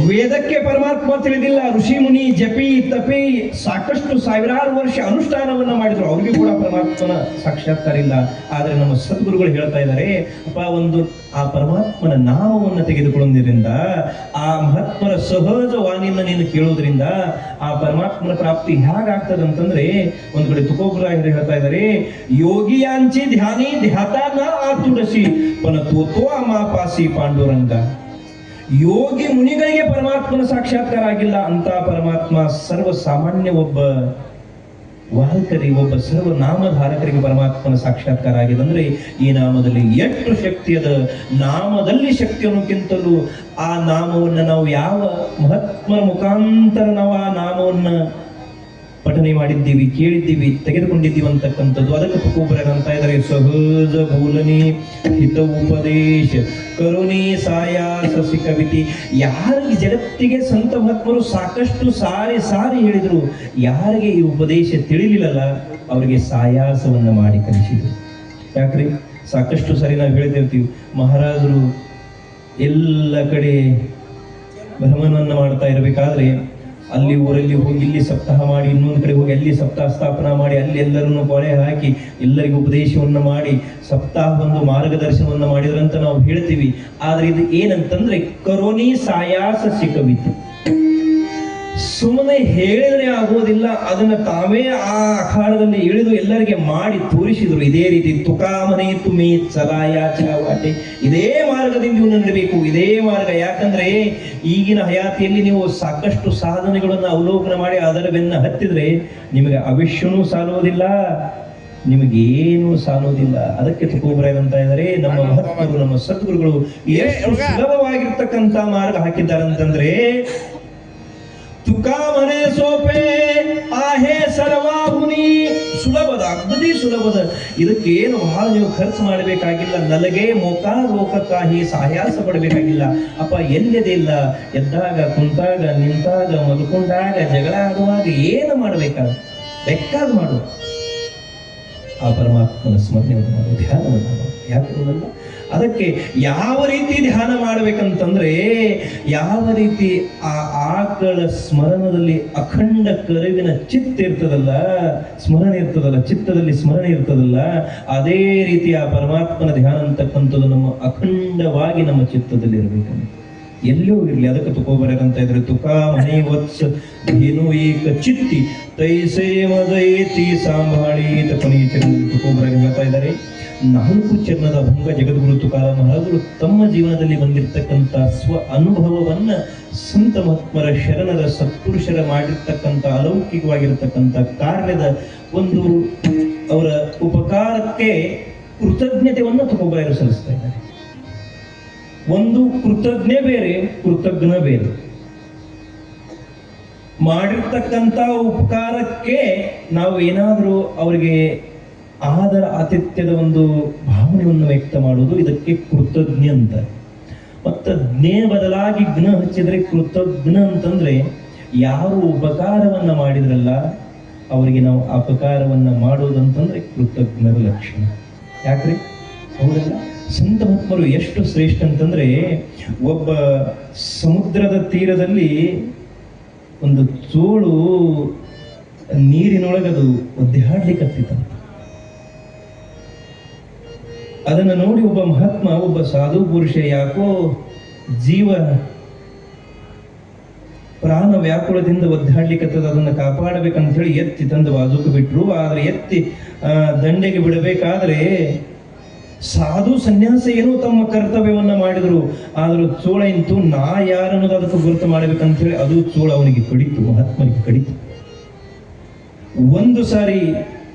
ವೇದಕ್ಕೆ ಪರಮಾತ್ಮ ತಿಳಿದಿಲ್ಲ. ಋಷಿ ಮುನಿ ಜಪಿ ತಪಿ ಸಾಕಷ್ಟು ಸಾವಿರಾರು ವರ್ಷ ಅನುಷ್ಠಾನವನ್ನ ಮಾಡಿದ್ರು, ಅವ್ರಿಗೆ ಕೂಡ ಪರಮಾತ್ಮನ ಸಾಕ್ಷಾತ್ಕಾರ ಇಲ್ಲ. ಆದ್ರೆ ನಮ್ಮ ಸದ್ಗುರುಗಳು ಹೇಳ್ತಾ ಇದ್ದಾರೆ, ಅಪ್ಪ ಆ ಪರಮಾತ್ಮನ ನಾಮವನ್ನು ತೆಗೆದುಕೊಳ್ಳೋದ್ರಿಂದ, ಆ ಮಹಾತ್ಮರ ಸಹಜ ವಾಣಿಯನ್ನ ನೀನು ಕೇಳೋದ್ರಿಂದ ಆ ಪರಮಾತ್ಮನ ಪ್ರಾಪ್ತಿ ಹೇಗಾಗ್ತದಂತಂದ್ರೆ, ಒಂದ್ ಕಡೆ ತುಕೋಬರಾಯರು ಹೇಳ್ತಾ ಇದ್ದಾರೆ, ಯೋಗಿಯಾಂಚಿ ಧ್ಯಾನಿ ಧ್ಯಾತ ನ ಆತುಡಸಿ ಪನ ತೋತೋ ಮಾಪಾಸಿ ಪಾಂಡುರಂಗ. ಯೋಗಿ ಮುನಿಗಳಿಗೆ ಪರಮಾತ್ಮನ ಸಾಕ್ಷಾತ್ಕಾರ ಆಗಿಲ್ಲ ಅಂತ ಪರಮಾತ್ಮ ಸರ್ವ ಸಾಮಾನ್ಯ ಒಬ್ಬ ವಾಹಕರಿಗೆ, ಒಬ್ಬ ಸರ್ವ ನಾಮಧಾರಕರಿಗೆ ಪರಮಾತ್ಮನ ಸಾಕ್ಷಾತ್ಕಾರ ಆಗಿದೆ. ಅಂದ್ರೆ ಈ ನಾಮದಲ್ಲಿ ಎಷ್ಟು ಶಕ್ತಿ ಅದ, ನಾಮದಲ್ಲಿ ಶಕ್ತಿ ಅನ್ನೋಕ್ಕಿಂತಲೂ ಆ ನಾಮವನ್ನು ನಾವು ಯಾವ ಮಹಾತ್ಮರ ಮುಖಾಂತರ ನಾವು ಆ ನಾಮವನ್ನ ಪಠನೆ ಮಾಡಿದ್ದೀವಿ, ಕೇಳಿದ್ದೀವಿ, ತೆಗೆದುಕೊಂಡಿದ್ದೀವಿ ಅಂತಕ್ಕಂಥದ್ದು. ಅದಕ್ಕೆ ತುಕೋಬರರು ಅಂತ ಇದ್ದಾರೆ, ಸಹಜ ಬೋಲನಿ ಹಿತ ಉಪದೇಶ ಕರುಣಿ ಸಾಯಾಸ ಸಿಕವಿತಿ. ಯಾರಿಗೆ ಜಗತ್ತಿಗೆ ಸಂತ ಮಹಾತ್ಮರು ಸಾಕಷ್ಟು ಸಾರಿ ಸಾರಿ ಹೇಳಿದ್ರು, ಯಾರಿಗೆ ಈ ಉಪದೇಶ ತಿಳಿಲಿಲ್ಲಲ್ಲ ಅವರಿಗೆ ಸಾಯಾಸವನ್ನ ಮಾಡಿ ಕಲಿಸಿದ್ರು. ಯಾಕ್ರಿ, ಸಾಕಷ್ಟು ಸಾರಿ ನಾವು ಹೇಳ್ತಿರ್ತೀವಿ, ಮಹಾರಾಜರು ಎಲ್ಲ ಕಡೆ ಭ್ರಮಣವನ್ನ ಮಾಡ್ತಾ ಇರಬೇಕಾದ್ರೆ ಅಲ್ಲಿ ಊರಲ್ಲಿ ಹೋಗಿ ಇಲ್ಲಿ ಸಪ್ತಾಹ ಮಾಡಿ, ಇನ್ನೊಂದು ಕಡೆ ಹೋಗಿ ಅಲ್ಲಿ ಸಪ್ತಾಹ ಸ್ಥಾಪನಾ ಮಾಡಿ, ಅಲ್ಲಿ ಎಲ್ಲರನ್ನು ಕೊಳೆ ಹಾಕಿ ಎಲ್ಲರಿಗೂ ಉಪದೇಶವನ್ನ ಮಾಡಿ ಸಪ್ತಾಹ ಒಂದು ಮಾರ್ಗದರ್ಶನವನ್ನ ಮಾಡಿದ್ರಂತ ನಾವು ಹೇಳ್ತೀವಿ. ಆದ್ರೆ ಇದು ಏನಂತಂದ್ರೆ ಕರೋನಿ ಸಾಯಾಸ ಸಿಕವಿತು. ಸುಮ್ಮನೆ ಹೇಳಿದ್ರೆ ಆಗೋದಿಲ್ಲ, ಅದನ್ನ ತಾವೇ ಆ ಅಖಾಡದಲ್ಲಿ ಇಳಿದು ಎಲ್ಲರಿಗೆ ಮಾಡಿ ತೋರಿಸಿದ್ರು. ಇದೇ ರೀತಿ ತುಕಾಮನೆ ತುಮಿ ಚಲಾಯ ಚಾವಾಟೆ, ಇದೇ ಮಾರ್ಗದಿಂದ ನೀವು ನಡಬೇಕು, ಇದೇ ಮಾರ್ಗ. ಯಾಕಂದ್ರೆ ಈಗಿನ ಹಯಾತಿಯಲ್ಲಿ ನೀವು ಸಾಕಷ್ಟು ಸಾಧನೆಗಳನ್ನು ಅವಲೋಕನ ಮಾಡಿ ಅದರ ಬೆನ್ನ ಹತ್ತಿದ್ರೆ ನಿಮಗೆ ಅವಿಷ್ಯನೂ ಸಾಲೋದಿಲ್ಲ, ನಿಮಗೇನು ಸಾಲೋದಿಲ್ಲ. ಅದಕ್ಕೆ ತುಕೋಬರಾಯರು ಅಂತ ಇದ್ದಾರೆ, ನಮ್ಮ ಮಹತ್ವರು ನಮ್ಮ ಸದ್ಗುರುಗಳು ಎಷ್ಟು ಸುಲಭವಾಗಿರ್ತಕ್ಕಂಥ ಮಾರ್ಗ ಹಾಕಿದ್ದಾರೆ ಅಂತಂದ್ರೆ, ತುಕಾ ಮನೆ ಸೋಪೆ ಆಹೇ ಸರ್ವಾಹುನಿ, ಸುಲಭದ, ಅಗ್ದಿ ಸುಲಭದ. ಇದಕ್ಕೇನು ಬಹಳ ನೀವು ಖರ್ಚು ಮಾಡಬೇಕಾಗಿಲ್ಲ. ನಲಗೆ ಮೋಕ ಲೋಕಕ್ಕಾಗಿ ಸಾಹಸ ಪಡಬೇಕಾಗಿಲ್ಲ. ಅಪ್ಪ ಎಲ್ಲದಿಲ್ಲ, ಎದ್ದಾಗ ಕುಂತಾಗ ನಿಂತಾಗ ಮಲ್ಕೊಂಡಾಗ ಜಗಳ ಆಡುವಾಗ ಏನು ಮಾಡಬೇಕಾದ ಬೇಕಾದ ಮಾಡು, ಆ ಪರಮಾತ್ಮನ ಸ್ಮರಣೆಯನ್ನು ಮಾಡು, ಧ್ಯಾನವನ್ನು ಮಾಡು. ಯಾಕೆ ಅದಕ್ಕೆ ಯಾವ ರೀತಿ ಧ್ಯಾನ ಮಾಡ್ಬೇಕಂತಂದ್ರೆ, ಯಾವ ರೀತಿ ಆ ಆಕಳ ಸ್ಮರಣದಲ್ಲಿ ಅಖಂಡ ಕರುವಿನ ಚಿತ್ತ ಇರ್ತದಲ್ಲ, ಸ್ಮರಣೆ ಇರ್ತದಲ್ಲ, ಚಿತ್ತದಲ್ಲಿ ಸ್ಮರಣೆ ಇರ್ತದಲ್ಲ, ಅದೇ ರೀತಿ ಆ ಪರಮಾತ್ಮನ ಧ್ಯಾನ ಅಂತಕ್ಕಂಥದ್ದು ನಮ್ಮ ಅಖಂಡವಾಗಿ ನಮ್ಮ ಚಿತ್ತದಲ್ಲಿ ಇರಬೇಕಂತ ಎಲ್ಲೂ ಇರಲಿ. ಅದಕ್ಕೆ ತುಕೋಬರಕಂತ ಇದ್ರೆ, ತುಕಾ ಮನೆ ವತ್ಸ ಧೇನು ಏಕ ಚಿತ್ತಿ ತೈಸೇ ಮದೈತಿ ಸಾಂಬಾಳಿ ತಪನೀಚರದಲ್ಲಿ ತುಕೋಬರ ಹೇಳ್ತಾ ಇದ್ದಾರೆ. 4 ಚರಣದ ಭಂಗ ಜಗದ್ಗುರು ತುಕಾರಾಮ ಮಹಾರಾಜರು ತಮ್ಮ ಜೀವನದಲ್ಲಿ ಬಂದಿರತಕ್ಕಂಥ ಸ್ವ ಅನುಭವವನ್ನ ಸಂತ ಮಹಾತ್ಮರ ಶರಣರ ಸತ್ಪುರುಷರ ಮಾಡಿರ್ತಕ್ಕಂಥ ಅಲೌಕಿಕವಾಗಿರತಕ್ಕಂಥ ಕಾರ್ಯದ ಒಂದು ಅವರ ಉಪಕಾರಕ್ಕೆ ಕೃತಜ್ಞತೆಯನ್ನು ತುಕೋಬರಾಯರು ಸಲ್ಲಿಸ್ತಾ ಇದ್ದಾರೆ. ಒಂದು ಕೃತಜ್ಞೆ ಬೇರೆ, ಕೃತಜ್ಞ ಬೇರೆ. ಮಾಡಿರ್ತಕ್ಕಂಥ ಉಪಕಾರಕ್ಕೆ ನಾವು ಏನಾದರೂ ಅವರಿಗೆ ಆದರ ಆತಿಥ್ಯದ ಒಂದು ಭಾವನೆಯನ್ನು ವ್ಯಕ್ತ ಮಾಡುವುದು, ಇದಕ್ಕೆ ಕೃತಜ್ಞ ಅಂತ. ಮತ್ತು ಜ್ಞೆ ಬದಲಾಗಿ ಜ್ಞ ಹಚ್ಚಿದ್ರೆ ಕೃತಜ್ಞ ಅಂತಂದ್ರೆ, ಯಾರು ಉಪಕಾರವನ್ನ ಮಾಡಿದ್ರಲ್ಲ ಅವರಿಗೆ ನಾವು ಅಪಕಾರವನ್ನ ಮಾಡೋದಂತಂದ್ರೆ ಕೃತಜ್ಞರ ಲಕ್ಷಣ. ಯಾಕ್ರಿ, ಹೌದಲ್ಲ? ಸಂತ ಮಹಾತ್ಮರು ಎಷ್ಟು ಶ್ರೇಷ್ಠ ಅಂತಂದ್ರೆ, ಒಬ್ಬ ಸಮುದ್ರದ ತೀರದಲ್ಲಿ ಒಂದು ಚೋಳು ನೀರಿನೊಳಗದು ಒದ್ದಾಡ್ಲಿಕ್ಕತ್ತಿತ್ತಂತ. ಅದನ್ನು ನೋಡಿ ಒಬ್ಬ ಮಹಾತ್ಮ, ಒಬ್ಬ ಸಾಧು ಪುರುಷ, ಯಾಕೋ ಜೀವ ಪ್ರಾಣ ವ್ಯಾಕುಳದಿಂದ ಒದ್ದಾಡ್ಲಿಕ್ಕತ್ತದ, ಅದನ್ನು ಕಾಪಾಡಬೇಕಂತ ಹೇಳಿ ಎತ್ತಿ ತಂದು ಬಾಜುಕ ಬಿಟ್ರು. ಆದ್ರೆ ಎತ್ತಿ ದಂಡೆಗೆ ಬಿಡಬೇಕಾದ್ರೆ ಸಾಧು ಸನ್ಯಾಸ ಏನೋ ತಮ್ಮ ಕರ್ತವ್ಯವನ್ನ ಮಾಡಿದ್ರು. ಆದ್ರೂ ಚೋಳ ಇಂತು ನಾ ಯಾರನ್ನೋದು ಅದಕ್ಕೆ ಗುರುತು ಮಾಡಬೇಕಂತ ಹೇಳಿ ಅದು ಚೋಳ ಅವನಿಗೆ ಕಡಿತು, ಮಹಾತ್ಮನಿಗೆ ಕಡಿತು. ಒಂದು ಸಾರಿ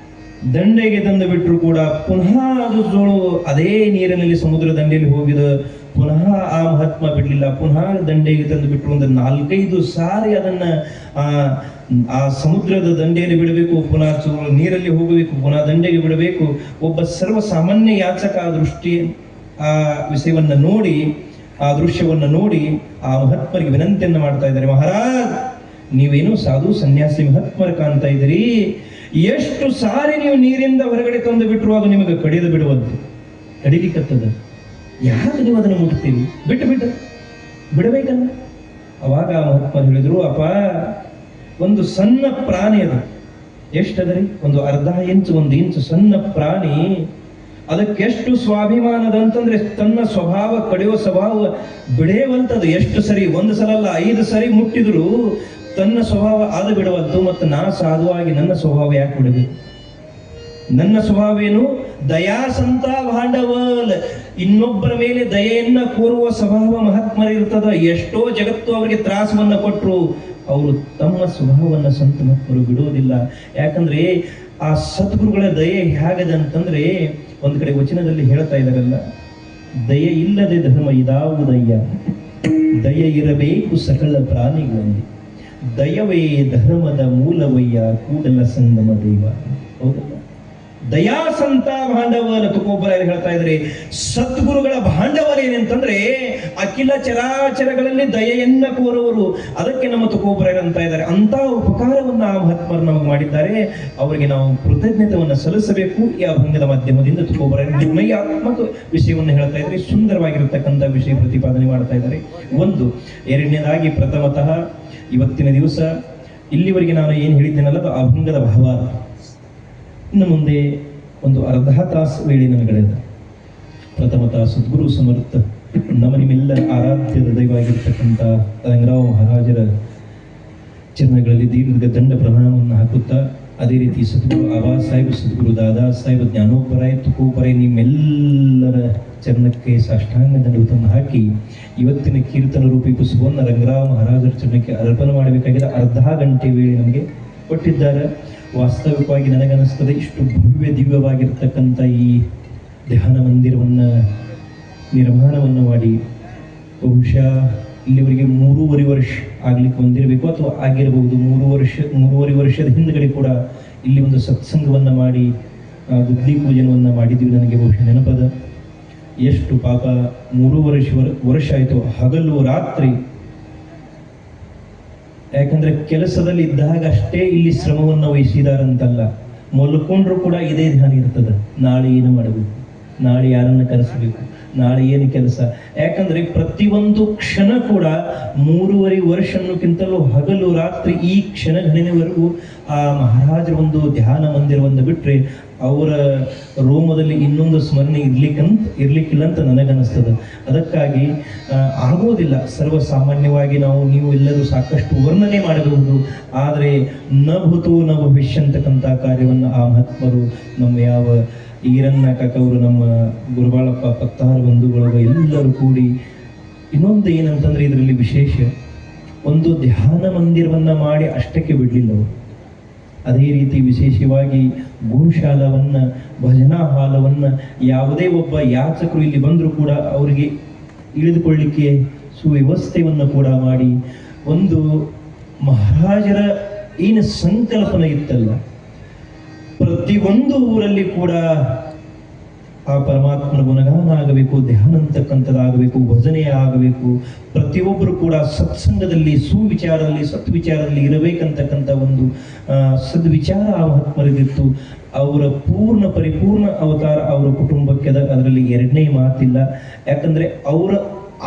ದಂಡೆಗೆ ತಂದು ಬಿಟ್ಟರು ಕೂಡ ಪುನಃ ಅದು ಚೋಳು ಅದೇ ನೀರಿನಲ್ಲಿ ಸಮುದ್ರ ದಂಡೆಯಲ್ಲಿ ಹೋಗಿದ. ಪುನಃ ಆ ಮಹಾತ್ಮ ಬಿಡ್ಲಿಲ್ಲ, ಪುನಃ ದಂಡೆಗೆ ತಂದು ಬಿಟ್ಟರು. ಒಂದು 4-5 ಸಾರಿ ಅದನ್ನ ಆ ಸಮುದ್ರದ ದಂಡೆಯಲ್ಲಿ ಬಿಡಬೇಕು, ಪುನಃ ಚೋಳು ನೀರಲ್ಲಿ ಹೋಗಬೇಕು, ಪುನಃ ದಂಡೆಗೆ ಬಿಡಬೇಕು. ಒಬ್ಬ ಸರ್ವ ಸಾಮಾನ್ಯ ಯಾಚಕ ಆ ದೃಷ್ಟಿ ಆ ವಿಷಯವನ್ನ ನೋಡಿ, ಆ ದೃಶ್ಯವನ್ನ ನೋಡಿ ಆ ಮಹಾತ್ಮರಿಗೆ ವಿನಂತಿಯನ್ನ ಮಾಡ್ತಾ ಇದ್ದಾರೆ. ಮಹಾರಾಜ್, ನೀವೇನು ಸಾಧು ಸನ್ಯಾಸಿ ಮಹಾತ್ಮರ ಕಾಣ್ತಾ ಇದ್ದೀರಿ, ಎಷ್ಟು ಸಾರಿ ನೀವು ನೀರಿಂದ ಹೊರಗಡೆ ತಂದು ಬಿಟ್ಟರು ಅದು ನಿಮಗೆ ಕಡಿದು ಬಿಡುವಂತೆ ಕಡಿಲಿಕ್ಕತ್ತದ. ಯಾಕೆ ನೀವು ಅದನ್ನು ಮುಟ್ತೀವಿ? ಬಿಟ್ಟು ಬಿಡಬೇಕಲ್ಲ. ಅವಾಗ ಮಹಾತ್ಮರು ಹೇಳಿದ್ರು, ಅಪ್ಪ ಒಂದು ಸಣ್ಣ ಪ್ರಾಣಿ ಅದು, ಎಷ್ಟದರಿ, ಒಂದು ಅರ್ಧ ಇಂಚು 1 ಇಂಚು ಸಣ್ಣ ಪ್ರಾಣಿ, ಅದಕ್ಕೆಷ್ಟು ಸ್ವಾಭಿಮಾನದಂತಂದ್ರೆ ತನ್ನ ಸ್ವಭಾವ ಕಡಿಯೋ ಸ್ವಭಾವ ಬಿಡೇವಂತದ್ದು. ಎಷ್ಟು ಸರಿ, 1 ಸಲ ಅಲ್ಲ 5 ಸರಿ ಮುಟ್ಟಿದ್ರು ತನ್ನ ಸ್ವಭಾವ ಅದು ಬಿಡವಲ್ತು. ಮತ್ತು ನಾ ಸಾಧುವಾಗಿ ನನ್ನ ಸ್ವಭಾವ ಯಾಕೆ ಬಿಡಬೇಕು? ನನ್ನ ಸ್ವಭಾವ ಏನು? ದಯಾಸಂತ ಭಾಂಡವಲ್, ಇನ್ನೊಬ್ಬರ ಮೇಲೆ ದಯೆಯನ್ನ ಕೋರುವ ಸ್ವಭಾವ ಮಹಾತ್ಮರ ಇರ್ತದ. ಎಷ್ಟೋ ಜಗತ್ತು ಅವರಿಗೆ ತ್ರಾಸವನ್ನ ಕೊಟ್ಟರು, ಅವರು ತಮ್ಮ ಸ್ವಭಾವವನ್ನ ಸಂತ ಮಹಾತ್ಮರು ಬಿಡೋದಿಲ್ಲ. ಯಾಕಂದ್ರೆ ಆ ಸದ್ಗುರುಗಳ ದಯೆ ಹೇಗದೆ ಅಂತಂದ್ರೆ, ಒಂದ್ ಕಡೆ ವಚನದಲ್ಲಿ ಹೇಳ್ತಾ ಇದಾರಲ್ಲ, ದಯೆ ಇಲ್ಲದೆ ಧರ್ಮ ಇದಾವುದಯ್ಯ, ದಯೆ ಇರಬೇಕು ಸಕಲ ಪ್ರಾಣಿಗಳಲ್ಲಿ, ದಯವೇ ಧರ್ಮದ ಮೂಲವಯ್ಯ ಕೂಡಲ ಸಂಗಮ ದೇವ. ಹೌದಲ್ಲ? ದಯಾಸಂತ ಭಾಂಡವಲ ತುಕೋಬರ ಹೇಳ್ತಾ ಇದ್ರೆ, ಸದ್ಗುರುಗಳ ಭಾಂಡವಲ ಏನಂತಂದ್ರೆ ಅಖಿಲ ಚರಾಚರಗಳಲ್ಲಿ ದಯೆಯನ್ನ ಕೋರುವರು. ಅದಕ್ಕೆ ನಮ್ಮ ತುಕೋಬರ ಅಂತ ಇದ್ದಾರೆ. ಅಂತ ಉಪಕಾರವನ್ನ ಆ ಮಹಾತ್ಮರು ನಮಗೆ ಮಾಡಿದ್ದಾರೆ. ಅವರಿಗೆ ನಾವು ಕೃತಜ್ಞತೆಯನ್ನು ಸಲ್ಲಿಸಬೇಕು. ಈ ಅಭಂಗದ ಮಾಧ್ಯಮದಿಂದ ತುಕೋಬರ ನಿರ್ಣಯಾತ್ಮಕ ವಿಷಯವನ್ನು ಹೇಳ್ತಾ ಇದ್ದಾರೆ. ಸುಂದರವಾಗಿರತಕ್ಕಂಥ ವಿಷಯ ಪ್ರತಿಪಾದನೆ ಮಾಡ್ತಾ ಇದ್ದಾರೆ. ಒಂದು. ಎರಡನೇದಾಗಿ, ಪ್ರಥಮತಃ ಇವತ್ತಿನ ದಿವಸ ಇಲ್ಲಿವರೆಗೆ ನಾನು ಏನು ಹೇಳಿದ್ದೇನಲ್ಲ, ಅದು ಅಭಂಗದ ಭಾವ. ಇನ್ನು ಮುಂದೆ ಒಂದು ಅರ್ಧ ತಾಸು ವೇಳೆ ನನಗಳೆದ. ಪ್ರಥಮತಃ ಸದ್ಗುರು ಸಮರ್ಥ ನಮ್ಮ ನಿಮ್ಮೆಲ್ಲರ ಆರಾಧ್ಯದ ದೈವವಾಗಿರ್ತಕ್ಕಂಥ ರಂಗರಾವ್ ಮಹಾರಾಜರ ಚರಣಗಳಲ್ಲಿ ದೀರ್ಘ ದಂಡ ಪ್ರಣಾಮವನ್ನು ಹಾಕುತ್ತಾ, ಅದೇ ರೀತಿ ಸದ್ಗುರು ಆಬಾ ಸಾಹೇಬ್, ಸದ್ಗುರು ದಾದಾ ಸಾಹೇಬ್, ಜ್ಞಾನೋಪರಾಯ್, ತುಕೋಪರಾಯ್ ನಿಮ್ಮೆಲ್ಲರ ಚರಣಕ್ಕೆ ಸಾಷ್ಟಾಂಗ ದಂಡವನ್ನು ಹಾಕಿ ಇವತ್ತಿನ ಕೀರ್ತನ ರೂಪಿ ಪುಷ್ಪವನ್ನು ರಂಗರಾವ್ ಮಹಾರಾಜರ ಚರಣಕ್ಕೆ ಅರ್ಪಣೆ ಮಾಡಬೇಕಾಗಿದೆ. ಅರ್ಧ ಗಂಟೆ ವೇಳೆ ನಮಗೆ ಕೊಟ್ಟಿದ್ದಾರೆ. ವಾಸ್ತವಿಕವಾಗಿ ನನಗನ್ನಿಸ್ತದೆ, ಇಷ್ಟು ಭವ್ಯ ದಿವ್ಯವಾಗಿರ್ತಕ್ಕಂಥ ಈ ಧ್ಯಾನ ಮಂದಿರವನ್ನು ನಿರ್ಮಾಣವನ್ನು ಮಾಡಿ ಬಹುಶಃ ಇಲ್ಲಿವರೆಗೆ 3.5 ವರ್ಷ ಆಗ್ಲಿಕ್ಕೆ ಹೊಂದಿರಬೇಕು, ಅಥವಾ ಆಗಿರಬಹುದು. 3.5 ವರ್ಷದ ಹಿಂದ್ಗಡೆ ಕೂಡ ಇಲ್ಲಿ ಒಂದು ಸತ್ಸಂಗವನ್ನು ಮಾಡಿ ಗುದ್ಲಿ ಪೂಜನವನ್ನು ಮಾಡಿದ್ದೀವಿ. ನನಗೆ ಬಹುಶಃ ನೆನಪದ. ಎಷ್ಟು ಪಾಪ 3.5 ವರ್ಷ ಆಯಿತು, ಹಗಲು ರಾತ್ರಿ. ಯಾಕಂದ್ರೆ ಕೆಲಸದಲ್ಲಿ ಇದ್ದಾಗ ಅಷ್ಟೇ ಇಲ್ಲಿ ಶ್ರಮವನ್ನು ವಹಿಸಿದಾರಂತಲ್ಲ, ಮಲ್ಕೊಂಡ್ರು ಕೂಡ ಇದೇ ಧ್ಯಾನ ಇರ್ತದೆ. ನಾಳೆ ಏನು ಮಾಡಬೇಕು, ನಾಳೆ ಯಾರನ್ನ ಕರೆಸಬೇಕು, ನಾಳೆ ಏನು ಕೆಲಸ. ಯಾಕಂದ್ರೆ ಪ್ರತಿಯೊಂದು ಕ್ಷಣ ಕೂಡ 3.5 ವರ್ಷ ಅನ್ನೋಕ್ಕಿಂತಲೂ ಹಗಲು ರಾತ್ರಿ ಈ ಕ್ಷಣ ಗಣನೆವರೆಗೂ ಆ ಮಹಾರಾಜರ ಒಂದು ಧ್ಯಾನ ಮಂದಿರವನ್ನು ಬಿಟ್ರೆ ಅವರ ರೋಮದಲ್ಲಿ ಇನ್ನೊಂದು ಸ್ಮರಣೆ ಇರ್ಲಿಕ್ಕಿಲ್ಲ ಅಂತ ನನಗನ್ನಿಸ್ತದೆ. ಅದಕ್ಕಾಗಿ ಆಗೋದಿಲ್ಲ. ಸರ್ವಸಾಮಾನ್ಯವಾಗಿ ನೀವು ಎಲ್ಲರೂ ಸಾಕಷ್ಟು ವರ್ಣನೆ ಮಾಡಬಹುದು, ಆದರೆ ನ ಭೂತು ನ ಭವಿಷ್ಯ ಅಂತಕ್ಕಂಥ ಕಾರ್ಯವನ್ನು ಆ ಮಹಾತ್ಮರು ನಮ್ಮ ಯಾವ ಈರಣ್ಣ ಕಾಕವರು, ನಮ್ಮ ಗುರುಬಾಳಪ್ಪ ಪತ್ತಾರು ಬಂಧುಗಳು ಎಲ್ಲರೂ ಕೂಡಿ, ಇನ್ನೊಂದು ಏನಂತಂದ್ರೆ ಇದರಲ್ಲಿ ವಿಶೇಷ, ಒಂದು ಧ್ಯಾನ ಮಂದಿರವನ್ನ ಮಾಡಿ ಅಷ್ಟಕ್ಕೆ ಬಿಡಲಿಲ್ಲ ಅವರು. ಅದೇ ರೀತಿ ವಿಶೇಷವಾಗಿ ಗೋಶಾಲವನ್ನ, ಭಜನಾ ಹಾಲವನ್ನ, ಯಾವುದೇ ಒಬ್ಬ ಯಾಚಕರು ಇಲ್ಲಿ ಬಂದರೂ ಕೂಡ ಅವರಿಗೆ ಇಳಿದುಕೊಳ್ಳಿಕ್ಕೆ ಸುವ್ಯವಸ್ಥೆಯನ್ನು ಕೂಡ ಮಾಡಿ, ಒಂದು ಮಹಾರಾಜರ ಏನು ಸಂಕಲ್ಪನೆ ಇತ್ತಲ್ಲ, ಪ್ರತಿಯೊಂದು ಊರಲ್ಲಿ ಕೂಡ ಆ ಪರಮಾತ್ಮನ ಗುಣಗಾನ ಆಗಬೇಕು, ಧ್ಯಾನ ಅಂತಕ್ಕಂಥದ್ದಾಗಬೇಕು, ಭಜನೆ ಆಗಬೇಕು. ಪ್ರತಿಯೊಬ್ಬರು ಕೂಡ ಸತ್ಸಂಗದಲ್ಲಿ, ಸುವಿಚಾರದಲ್ಲಿ, ಸತ್ವಿಚಾರದಲ್ಲಿ ಇರಬೇಕಂತಕ್ಕಂಥ ಒಂದು ಸದ್ವಿಚಾರ ಆ ಮಹಾತ್ಮರಿಗಿತ್ತು. ಅವರ ಪರಿಪೂರ್ಣ ಅವತಾರ ಅವರ ಕುಟುಂಬಕ್ಕೆ ಅದರಲ್ಲಿ ಎರಡನೇ ಮಾತಿಲ್ಲ. ಯಾಕಂದ್ರೆ ಅವರ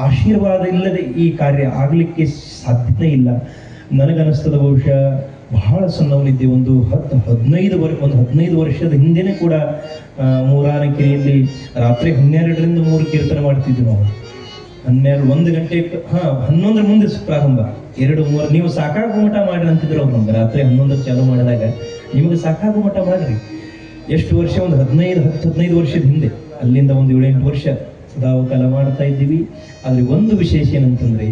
ಆಶೀರ್ವಾದ ಇಲ್ಲದೆ ಈ ಕಾರ್ಯ ಆಗಲಿಕ್ಕೆ ಸಾಧ್ಯನೇ ಇಲ್ಲ. ನನಗನ್ನಿಸ್ತದ ಬಹುಶಃ ಬಹಳ ಸಣ್ಣವನಿದ್ದೆ, ಒಂದು 15 ವರ್ಷದ ಹಿಂದೆನೇ ಕೂಡ ಮೂರಾನಕೆರೆಯಲ್ಲಿ ರಾತ್ರಿ 12ರಿಂದ 3 ಕೀರ್ತನೆ ಮಾಡ್ತಿದ್ವಿ ನಾವು. 1 ಗಂಟೆ 11 ಮುಂದೆ ಪ್ರಾರಂಭ, 2, 3 ನೀವು ಸಾಕಾಗೋ ಮಠ ಮಾಡ್ರಿ ಅಂತಿದ್ರು ಅವ್ರು ನಮ್ಗೆ. ರಾತ್ರಿ 11 ಚಾಲು ಮಾಡಿದಾಗ ನಿಮಗೆ ಸಾಕಾಗೋ ಮಠ ಮಾಡ್ರಿ. ಎಷ್ಟು ವರ್ಷ? ಒಂದು 15 ವರ್ಷದ ಹಿಂದೆ. ಅಲ್ಲಿಂದ ಒಂದು 7-8 ವರ್ಷ ಸದಾವಕಾಲ ಮಾಡ್ತಾ ಇದ್ದೀವಿ. ಆದ್ರೆ ಒಂದು ವಿಶೇಷ ಏನಂತಂದ್ರೆ,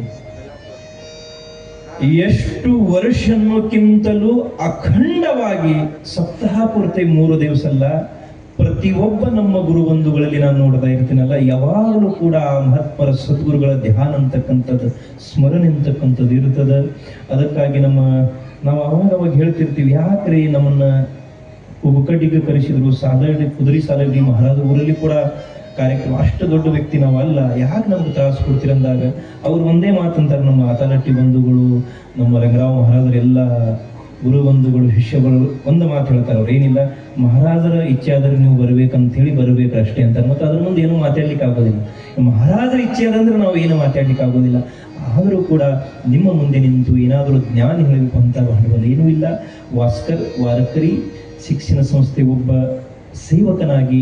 ಎಷ್ಟು ವರ್ಷ ಅನ್ನೋಕ್ಕಿಂತಲೂ ಅಖಂಡವಾಗಿ ಸಪ್ತಾಹ ಪೂರ್ತಿ 3 ದಿವಸ ಅಲ್ಲ, ಪ್ರತಿಯೊಬ್ಬ ನಮ್ಮ ಗುರುಬಂಧುಗಳಲ್ಲಿ ನಾನು ನೋಡ್ತಾ ಇರ್ತೀನಲ್ಲ, ಯಾವಾಗಲೂ ಕೂಡ ಆ ಮಹಾತ್ಮರ ಸದ್ಗುರುಗಳ ಧ್ಯಾನ ಅಂತಕ್ಕಂಥದ್ದು, ಸ್ಮರಣೆ ಅಂತಕ್ಕಂಥದ್ದು ಇರ್ತದೆ. ಅದಕ್ಕಾಗಿ ನಾವು ಅವಾಗ ಹೇಳ್ತಿರ್ತೀವಿ, ಯಾಕ್ರಿ ನಮ್ಮನ್ನ ಉಬಕಡ್ಡಿಗೆ ಕರೆಸಿದ್ರು, ಕುದುರೆ ಸಾಲಡಿ ಮಹಾರಾಜ ಊರಲ್ಲಿ ಕೂಡ ಕಾರ್ಯಕ್ರಮ, ಅಷ್ಟು ದೊಡ್ಡ ವ್ಯಕ್ತಿ ನಾವು ಅಲ್ಲ, ಯಾಕೆ ನಮ್ಗೆ ತ್ರಾಸು ಕೊಡ್ತೀರಂದಾಗ ಅವ್ರು ಒಂದೇ ಮಾತಂತಾರೆ, ನಮ್ಮ ಆತಲಟ್ಟಿ ಬಂಧುಗಳು, ನಮ್ಮ ರಂಗರಾವ್ ಮಹಾರಾಜರೆಲ್ಲ ಗುರುಬಂಧುಗಳು ಶಿಷ್ಯಗಳು ಒಂದು ಮಾತು ಹೇಳ್ತಾರೆ, ಅವ್ರು ಏನಿಲ್ಲ, ಮಹಾರಾಜರ ಇಚ್ಛೆ ಆದ್ರೆ ನೀವು ಬರ್ಬೇಕಂತೇಳಿ ಬರ್ಬೇಕು ಅಷ್ಟೇ ಅಂತಾರೆ. ಮತ್ತು ಅದ್ರ ಮುಂದೆ ಏನೂ ಮಾತಾಡ್ಲಿಕ್ಕೆ ಆಗೋದಿಲ್ಲ. ಮಹಾರಾಜರ ಇಚ್ಛೆ ಅದಂದ್ರೆ ನಾವು ಏನು ಮಾತಾಡ್ಲಿಕ್ಕೆ ಆಗೋದಿಲ್ಲ. ಆದರೂ ಕೂಡ ನಿಮ್ಮ ಮುಂದೆ ನಿಂತು ಏನಾದರೂ ಜ್ಞಾನ ಹೇಳಬೇಕು ಅಂತ ಭಾವನೆ ಏನೂ ಇಲ್ಲ. ವಾರಕರಿ ಶಿಕ್ಷಣ ಸಂಸ್ಥೆ ಒಬ್ಬ ಸೇವಕನಾಗಿ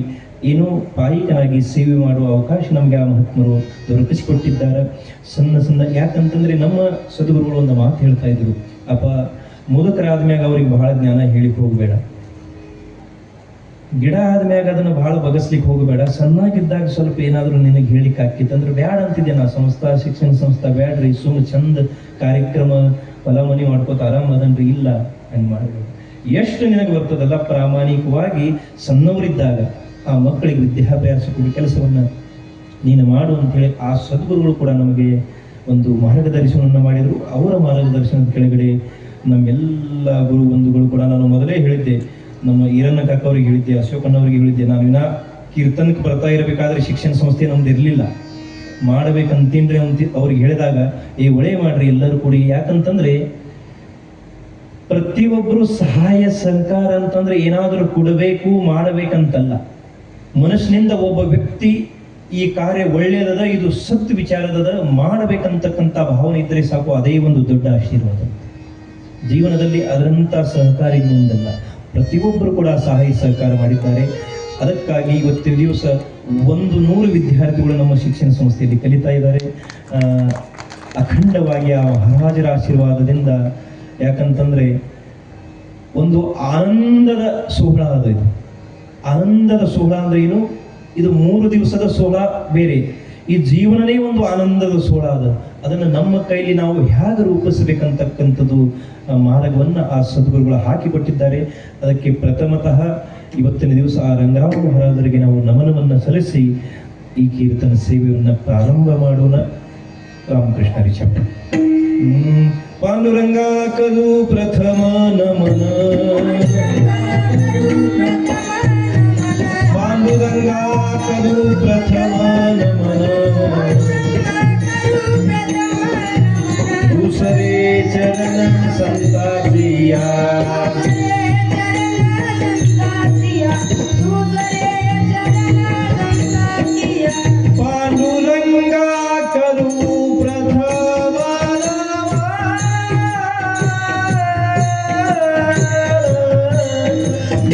ಏನೋ ಪಾಯಿಕನಾಗಿ ಸೇವೆ ಮಾಡುವ ಅವಕಾಶ ನಮಗೆ ಆ ಮಹಾತ್ಮರು ದೊರಕಿಸಿಕೊಟ್ಟಿದ್ದಾರೆ. ಸಣ್ಣ ಯಾಕಂತಂದ್ರೆ ನಮ್ಮ ಸದ್ಗುರುಗಳು ಒಂದು ಮಾತು ಹೇಳ್ತಾ ಇದ್ರು, ಅಪ್ಪ ಮುದುಕರಾದ್ಮ್ಯಾಗ ಅವ್ರಿಗೆ ಬಹಳ ಜ್ಞಾನ ಹೇಳಿಕ್ ಹೋಗಬೇಡ, ಗಿಡ ಆದ್ಮ್ಯಾಗ ಅದನ್ನ ಬಹಳ ಬಗಸ್ಲಿಕ್ಕೆ ಹೋಗಬೇಡ, ಸಣ್ಣಾಗಿದ್ದಾಗ ಸ್ವಲ್ಪ ಏನಾದರೂ ನಿನಗೆ ಹೇಳಿಕ್ಕೆ ಆಕಿತ್ತಂದ್ರೆ ಬ್ಯಾಡ ಅಂತಿದ್ದೆ ನಾ. ಶಿಕ್ಷಣ ಸಂಸ್ಥೆ ಬ್ಯಾಡ್ರಿ, ಸುಮ್ಮನೆ ಚಂದ ಕಾರ್ಯಕ್ರಮ ಫಲಮನಿ ಮಾಡ್ಕೋತ ಆರಾಮ ಅದನ್ರಿ, ಇಲ್ಲ ಹಂಗೆ ಮಾಡಬೇಕು. ಎಷ್ಟು ನಿನಗೆ ಬರ್ತದಲ್ಲ ಪ್ರಾಮಾಣಿಕವಾಗಿ ಸಣ್ಣವರಿದ್ದಾಗ ಆ ಮಕ್ಕಳಿಗೆ ವಿದ್ಯಾಭ್ಯಾಸ ಕೊಡಿ ಕೆಲಸವನ್ನ ನೀನು ಮಾಡು ಅಂತೇಳಿ ಆ ಸದ್ಗುರುಗಳು ಕೂಡ ನಮಗೆ ಒಂದು ಮಾರ್ಗದರ್ಶನವನ್ನು ಮಾಡಿದರು. ಅವರ ಮಾರ್ಗದರ್ಶನದ ಕೆಳಗಡೆ ನಮ್ಮೆಲ್ಲ ಗುರು ಬಂಧುಗಳು ಕೂಡ, ನಾನು ಮೊದಲೇ ಹೇಳಿದ್ದೆ, ನಮ್ಮ ಈರಣ್ಣ ಕಾಕ ಅವ್ರಿಗೆ ಹೇಳಿದ್ದೆ, ಅಶೋಕಣ್ಣವ್ರಿಗೆ ಹೇಳಿದ್ದೆ, ನಾನು ಇನ್ನ ಕೀರ್ತನಕ್ಕೆ ಬರ್ತಾ ಇರಬೇಕಾದ್ರೆ ಶಿಕ್ಷಣ ಸಂಸ್ಥೆ ನಮ್ದು ಇರಲಿಲ್ಲ, ಮಾಡ್ಬೇಕಂತೀನ್ರಿ ಅವ್ರಿಗೆ ಹೇಳಿದಾಗ ಒಳ್ಳೆ ಮಾಡ್ರಿ ಎಲ್ಲರೂ ಕೂಡಿ. ಯಾಕಂತಂದ್ರೆ ಪ್ರತಿಯೊಬ್ಬರು ಸಹಾಯ ಸಹಕಾರ ಅಂತಂದ್ರೆ ಏನಾದರೂ ಕೊಡಬೇಕು ಮಾಡಬೇಕಂತಲ್ಲ, ಮನಸ್ಸಿನಿಂದ ಒಬ್ಬ ವ್ಯಕ್ತಿ ಈ ಕಾರ್ಯ ಒಳ್ಳೆಯದದ, ಇದು ಸತ್ ವಿಚಾರದದ, ಮಾಡಬೇಕಂತಕ್ಕಂಥ ಭಾವನೆ ಇದ್ದರೆ ಸಾಕು, ಅದೇ ಒಂದು ದೊಡ್ಡ ಆಶೀರ್ವಾದ ಜೀವನದಲ್ಲಿ. ಅದರಂಥ ಸಹಕಾರ ಇನ್ನೊಂದಲ್ಲ, ಪ್ರತಿಯೊಬ್ಬರು ಕೂಡ ಸಹಾಯ ಸಹಕಾರ ಮಾಡಿದ್ದಾರೆ. ಅದಕ್ಕಾಗಿ ಇವತ್ತಿನ ದಿವಸ 100 ವಿದ್ಯಾರ್ಥಿಗಳು ನಮ್ಮ ಶಿಕ್ಷಣ ಸಂಸ್ಥೆಯಲ್ಲಿ ಕಲಿತಾ ಇದ್ದಾರೆ. ಅಖಂಡವಾಗಿ ಆ ಮಹಾರಾಜರ ಆಶೀರ್ವಾದದಿಂದ, ಯಾಕಂತಂದ್ರೆ ಒಂದು ಆನಂದದ ಸೋಹಳ ಅದು. ಇದು ಆನಂದದ ಸೋಹಳ ಅಂದ್ರೆ ಏನು? ಇದು 3 ದಿವಸದ ಸೋಹಳ ಬೇರೆ, ಈ ಜೀವನನೇ ಒಂದು ಆನಂದದ ಸೋಹಳ ಅದು. ಅದನ್ನು ನಮ್ಮ ಕೈಲಿ ನಾವು ಹೇಗೆ ರೂಪಿಸಬೇಕಂತಕ್ಕಂಥದ್ದು ಮಾರ್ಗವನ್ನ ಆ ಸದ್ಗುರುಗಳು ಹಾಕಿಕೊಟ್ಟಿದ್ದಾರೆ. ಅದಕ್ಕೆ ಪ್ರಥಮತಃ ಇವತ್ತಿನ ದಿವಸ ಆ ರಂಗರಾಮ ಮಹಾರಾಜರಿಗೆ ನಾವು ನಮನವನ್ನು ಸಲ್ಲಿಸಿ ಈ ಕೀರ್ತನ ಸೇವೆಯನ್ನು ಪ್ರಾರಂಭ ಮಾಡೋಣ. ರಾಮಕೃಷ್ಣ ರಿಚಪ್ಪ. ಪಾಂಡುರಂಗ ಕದು ಪ್ರಥಮ ನಮನ, ಪಾಂಡುರಂಗ ಕದು ಪ್ರಥಮ ನಮನ, दूसरे चरण संता दिया, पांडुरंगा करू प्रथम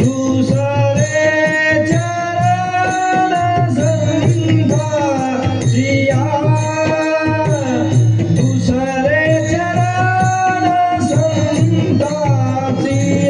दूसरे चरण संता दिया,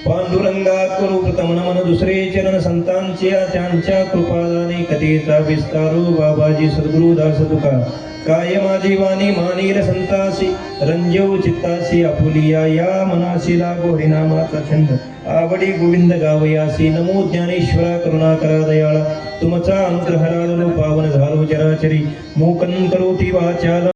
पांडुरंगा करू प्रथम नमन, दुसरे चरण संतांच्या त्यांच्या कृपादाने कथेचा विस्तारो, बाबाजी सद्गुरु दास तुका काय माझी वाणी मानीर संतासी, रंजव चित्तासी आपुलिया या मनासी लागो हरिनामाचा छंद, आवडी गोविंद गावयासी. नमो ज्ञानेश्वरा करुणाकरा दयाळा, तुमचा अनुग्रह लादलो पावन झालो चराचरी, मोकन करोती वाचाल